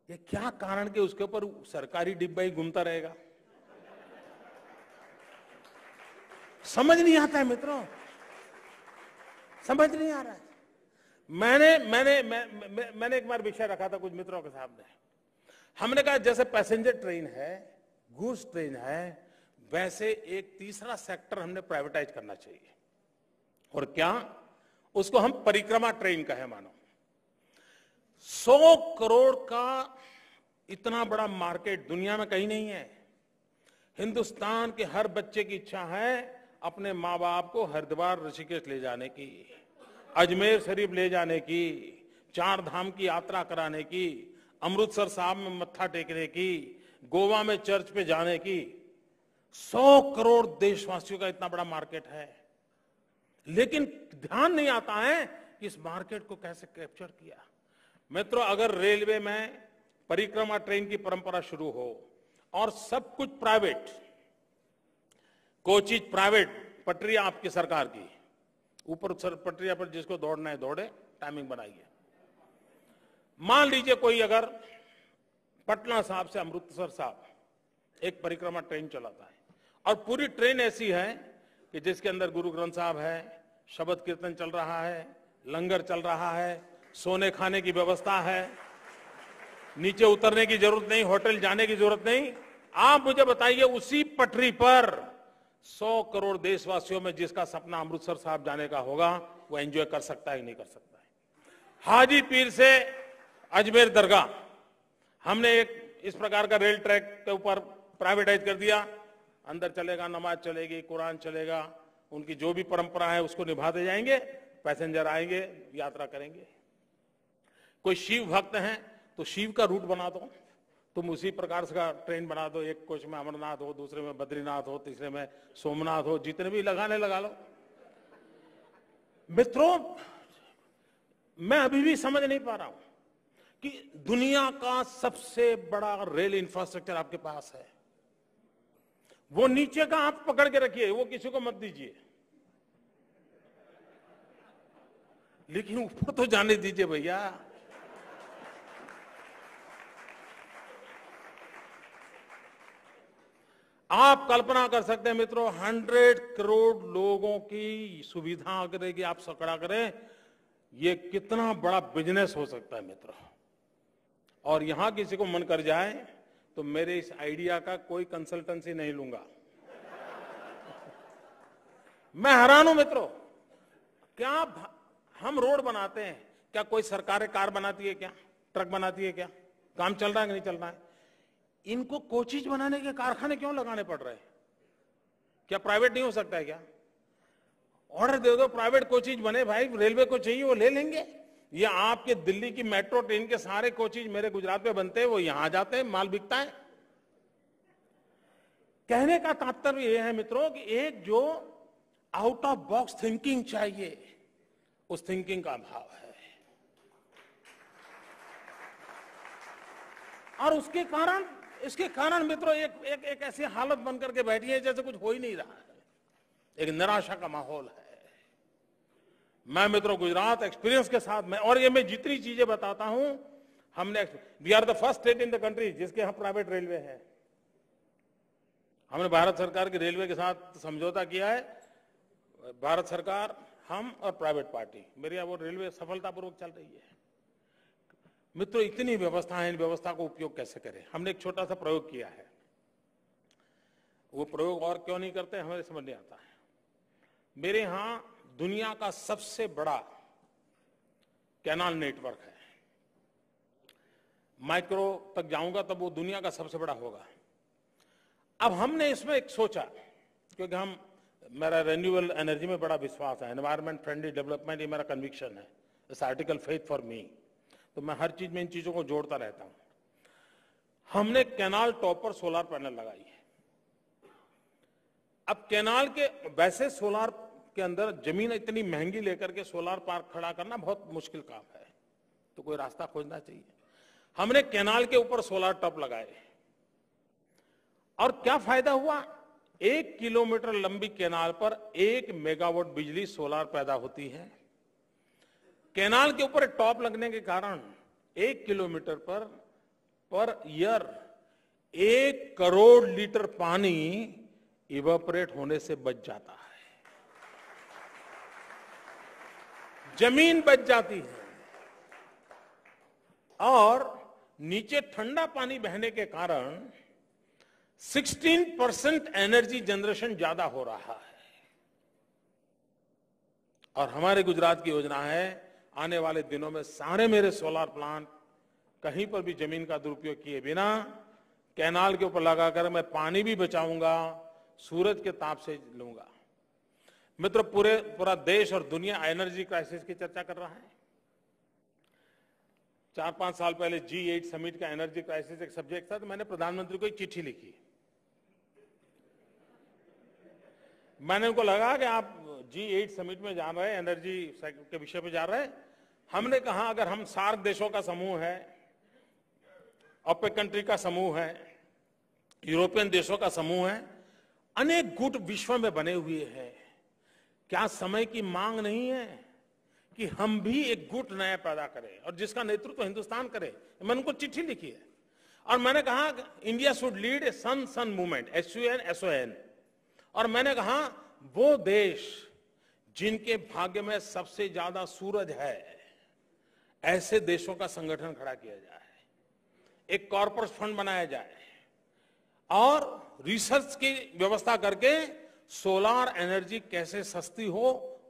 ये क्या कारण कि उसके ऊपर सरकारी डिब्बा ही घूमता रहेगा? समझ नहीं आता है मित्रों, समझ नहीं आ रहा है। मैंने एक बार विषय रखा था कुछ मित्रों के सामने। हमने कहा जैसे पैसेंजर ट्रेन है, गुड्स ट्रेन है, वैसे एक तीसरा सेक्टर हमने प्राइवेटाइज करना चाहिए। और क्या? उसको हम परिक्रमा ट्रेन कहें। मानो 100 करोड़ का इतना बड़ा मार्केट दुनिया में कहीं नहीं है। हिंदुस्तान के हर बच्चे की इच्छा है अपने माँ बाप को हरिद्वार ऋषिकेश ले जाने की, अजमेर शरीफ ले जाने की, 4 धाम की यात्रा कराने की, अमृतसर साहब में मत्था टेकने की, गोवा में चर्च पे जाने की। 100 करोड़ देशवासियों का इतना बड़ा मार्केट है, लेकिन ध्यान नहीं आता है कि इस मार्केट को कैसे कैप्चर किया। मित्रों अगर रेलवे में परिक्रमा ट्रेन की परंपरा शुरू हो और सब कुछ प्राइवेट, कोचिज प्राइवेट पटरियां आपकी सरकार की, ऊपर पटरिया पर जिसको दौड़ना है दौड़े, टाइमिंग बनाइए। मान लीजिए कोई अगर पटना साहब से अमृतसर साहब एक परिक्रमा ट्रेन चलाता है और पूरी ट्रेन ऐसी है कि जिसके अंदर गुरु ग्रंथ साहब है, शब्द कीर्तन चल रहा है, लंगर चल रहा है, सोने खाने की व्यवस्था है, नीचे उतरने की जरूरत नहीं, होटल जाने की जरूरत नहीं। आप मुझे बताइए उसी पटरी पर 100 करोड़ देशवासियों में जिसका सपना अमृतसर साहब जाने का होगा वो एंजॉय कर सकता है कि नहीं कर सकता है? हाजी पीर से अजमेर दरगाह हमने एक इस प्रकार का रेल ट्रैक के ऊपर प्राइवेटाइज कर दिया, अंदर चलेगा, नमाज चलेगी, कुरान चलेगा, उनकी जो भी परंपरा है उसको निभाते जाएंगे, पैसेंजर आएंगे, यात्रा करेंगे। कोई शिव भक्त हैं तो शिव का रूट बना दो, तुम उसी प्रकार से का ट्रेन बना दो, एक कोच में अमरनाथ हो, दूसरे में बद्रीनाथ हो, तीसरे में सोमनाथ हो, जितने भी लगाने लगा लो। मित्रों, मैं अभी भी समझ नहीं पा रहा हूं कि दुनिया का सबसे बड़ा रेल इंफ्रास्ट्रक्चर आपके पास है, वो नीचे का आप पकड़ के रखिए, वो किसी को मत दीजिए, लेकिन ऊपर तो जाने दीजिए भैया। आप कल्पना कर सकते हैं मित्रों, 100 करोड़ लोगों की सुविधा अगर कि आप सकड़ा करें, ये कितना बड़ा बिजनेस हो सकता है मित्रों। और यहां किसी को मन कर जाए तो मेरे इस आइडिया का कोई कंसल्टेंसी नहीं लूंगा। मैं हैरान हूं मित्रों, क्या हम रोड बनाते हैं, क्या कोई सरकारें कार बनाती है, क्या ट्रक बनाती है, क्या काम चल रहा है कि नहीं चल रहा है? इनको कोचिज बनाने के कारखाने क्यों लगाने पड़ रहे हैं? क्या प्राइवेट नहीं हो सकता है? क्या ऑर्डर दे दो प्राइवेट कोचिज बने, भाई रेलवे को चाहिए वो ले लेंगे। ये आपके दिल्ली की मेट्रो ट्रेन के सारे कोचिज मेरे गुजरात में बनते हैं, वो यहां जाते हैं, माल बिकता है। कहने का तात्पर्य यह है मित्रों कि एक जो आउट ऑफ बॉक्स थिंकिंग चाहिए, उस थिंकिंग का अभाव है, और इसके कारण मित्रों एक ऐसी हालत बनकर के बैठी है जैसे कुछ हो ही नहीं रहा है, एक निराशा का माहौल है। मैं मित्रों गुजरात एक्सपीरियंस के साथ में, और ये मैं जितनी चीजें बताता हूं, we are the first state in the country जिसके यहां प्राइवेट रेलवे है। हमने भारत सरकार की रेलवे के साथ समझौता किया है, भारत सरकार, हम और प्राइवेट पार्टी, मेरी यहाँ वो रेलवे सफलतापूर्वक चल रही है। मित्रों, इतनी व्यवस्था है, इन व्यवस्था को उपयोग कैसे करें? हमने एक छोटा सा प्रयोग किया है, वो प्रयोग और क्यों नहीं करते हमें समझ नहीं आता है। मेरे यहां दुनिया का सबसे बड़ा कैनाल नेटवर्क है, माइक्रो तक जाऊंगा तब वो दुनिया का सबसे बड़ा होगा। अब हमने इसमें एक सोचा, क्योंकि मेरा रिन्यूएबल एनर्जी में बड़ा विश्वास है, एनवायरमेंट फ्रेंडली डेवलपमेंट ये मेरा कन्विक्शन है, it's article faith for me, तो मैं हर चीज में इन चीजों को जोड़ता रहता हूं। हमने कैनाल टॉप पर सोलर पैनल लगाई है। अब कैनाल के, वैसे सोलर के अंदर जमीन इतनी महंगी लेकर के सोलर पार्क खड़ा करना बहुत मुश्किल काम है, तो कोई रास्ता खोजना चाहिए। हमने कैनाल के ऊपर सोलर टॉप लगाए, और क्या फायदा हुआ? 1 किलोमीटर लंबी कैनाल पर 1 मेगावाट बिजली सोलर पैदा होती है। कैनाल के ऊपर टॉप लगने के कारण 1 kilometre per year 1 crore litre पानी इवेपोरेट होने से बच जाता है, जमीन बच जाती है, और नीचे ठंडा पानी बहने के कारण 16% एनर्जी जनरेशन ज्यादा हो रहा है। और हमारे गुजरात की योजना है, आने वाले दिनों में सारे मेरे सोलर प्लांट कहीं पर भी जमीन का दुरुपयोग किए बिना कैनाल के ऊपर लगाकर मैं पानी भी बचाऊंगा, सूरज के ताप से लूंगा। मित्रों, पूरा देश और दुनिया एनर्जी क्राइसिस की चर्चा कर रहा है। 4-5 साल पहले G8 समिट का एनर्जी क्राइसिस एक सब्जेक्ट था, तो मैंने प्रधानमंत्री को एक चिट्ठी लिखी। मैंने उनको लगा कि आप G8 समिट में जा रहे हैं, एनर्जी के विषय पे जा रहे हैं। हमने कहा अगर हम सार्क देशों का समूह है, ओपेक कंट्री का समूह है, यूरोपियन देशों का समूह है, अनेक गुट विश्व में बने हुए हैं। क्या समय की मांग नहीं है कि हम भी एक गुट नया पैदा करें और जिसका नेतृत्व हिंदुस्तान करे? मैंने उनको चिट्ठी लिखी है और मैंने कहा India should lead a sun sun movement, SUN। और मैंने कहा वो देश जिनके भाग्य में सबसे ज्यादा सूरज है, ऐसे देशों का संगठन खड़ा किया जाए, एक कॉर्पोरेट फंड बनाया जाए और रिसर्च की व्यवस्था करके सोलार एनर्जी कैसे सस्ती हो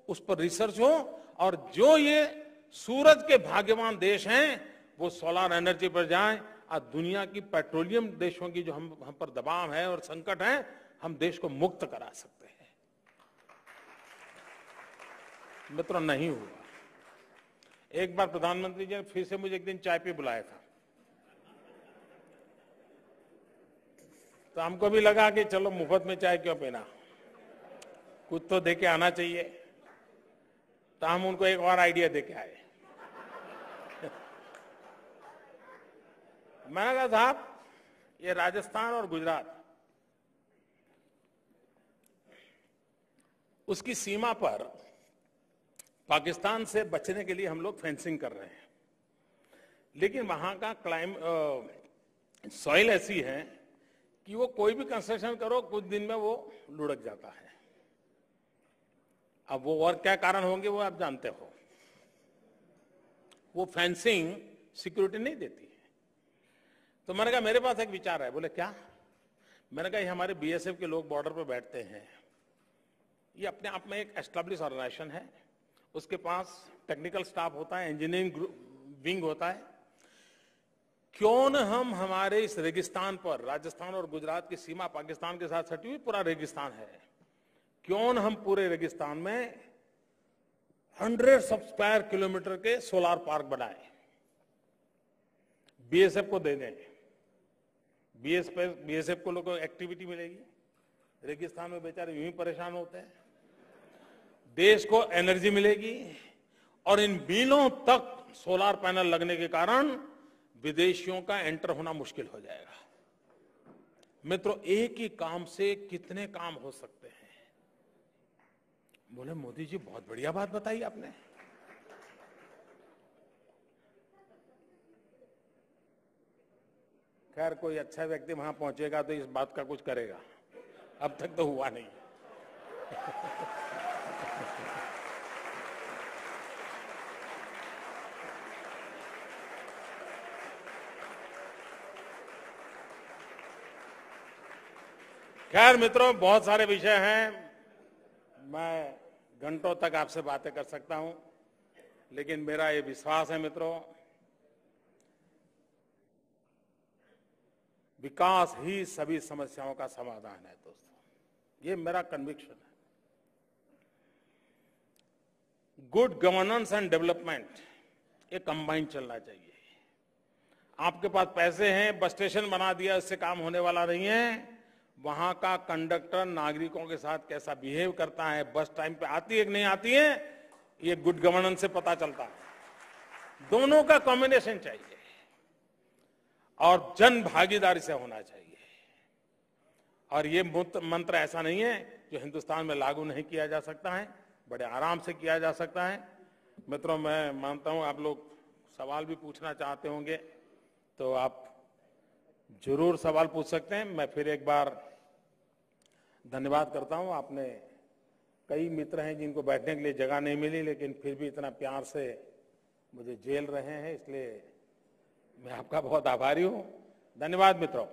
उस पर रिसर्च हो, और जो ये सूरज के भाग्यवान देश हैं वो सोलार एनर्जी पर जाएं और दुनिया की पेट्रोलियम देशों की जो हम पर दबाव है और संकट है, हम देश को मुक्त करा सकते हैं। मित्रों, नहीं हुआ। एक बार प्रधानमंत्री जी ने फिर से मुझे एक दिन चाय पे बुलाया था, तो हमको भी लगा कि चलो मुफ्त में चाय क्यों पीना, कुछ तो देके आना चाहिए। तो हम उनको एक और आइडिया देके आए। मैंने कहा साहब, ये राजस्थान और गुजरात, उसकी सीमा पर पाकिस्तान से बचने के लिए हम लोग फेंसिंग कर रहे हैं, लेकिन वहां का सॉइल ऐसी है कि वो कोई भी कंस्ट्रक्शन करो कुछ दिन में वो लुढ़क जाता है। अब वो और क्या कारण होंगे वो आप जानते हो। वो फेंसिंग सिक्योरिटी नहीं देती है। तो मैंने कहा मेरे पास एक विचार है। बोले क्या? मैंने कहा ये हमारे BSF के लोग बॉर्डर पर बैठते हैं, ये अपने आप में एक एस्टेब्लिश ऑर्गेनाइजेशन है, उसके पास टेक्निकल स्टाफ होता है, इंजीनियरिंग विंग होता है। क्यों न हम हमारे इस रेगिस्तान पर, राजस्थान और गुजरात की सीमा पाकिस्तान के साथ सटी हुई पूरा रेगिस्तान है, क्यों न हम पूरे रेगिस्तान में 100 स्क्वायर किलोमीटर के सोलार पार्क बनाए, BSF को दे दें। BSF को लोगों को एक्टिविटी मिलेगी, रेगिस्तान में बेचारे यूं ही परेशान होते हैं, देश को एनर्जी मिलेगी और इन बिलों तक सोलार पैनल लगने के कारण विदेशियों का एंटर होना मुश्किल हो जाएगा। मित्रों, एक ही काम से कितने काम हो सकते हैं। बोले मोदी जी बहुत बढ़िया बात बताई आपने। खैर कोई अच्छा व्यक्ति वहां पहुंचेगा तो इस बात का कुछ करेगा, अब तक तो हुआ नहीं। खैर मित्रों, बहुत सारे विषय हैं, मैं घंटों तक आपसे बातें कर सकता हूं, लेकिन मेरा ये विश्वास है मित्रों, विकास ही सभी समस्याओं का समाधान है। दोस्तों, ये मेरा कन्विक्शन है। गुड गवर्नेंस एंड डेवलपमेंट, ये कंबाइन चलना चाहिए। आपके पास पैसे हैं, बस स्टेशन बना दिया, इससे काम होने वाला नहीं है। वहां का कंडक्टर नागरिकों के साथ कैसा बिहेव करता है, बस टाइम पे आती है कि नहीं आती है, ये गुड गवर्नेंस से पता चलता है। दोनों का कॉम्बिनेशन चाहिए और जन भागीदारी से होना चाहिए। और ये मंत्र ऐसा नहीं है जो हिंदुस्तान में लागू नहीं किया जा सकता है, बड़े आराम से किया जा सकता है। मित्रों, मैं मानता हूं आप लोग सवाल भी पूछना चाहते होंगे तो आप जरूर सवाल पूछ सकते हैं। मैं फिर एक बार धन्यवाद करता हूं। आपने, कई मित्र हैं जिनको बैठने के लिए जगह नहीं मिली, लेकिन फिर भी इतना प्यार से मुझे झेल रहे हैं, इसलिए मैं आपका बहुत आभारी हूं। धन्यवाद मित्रों।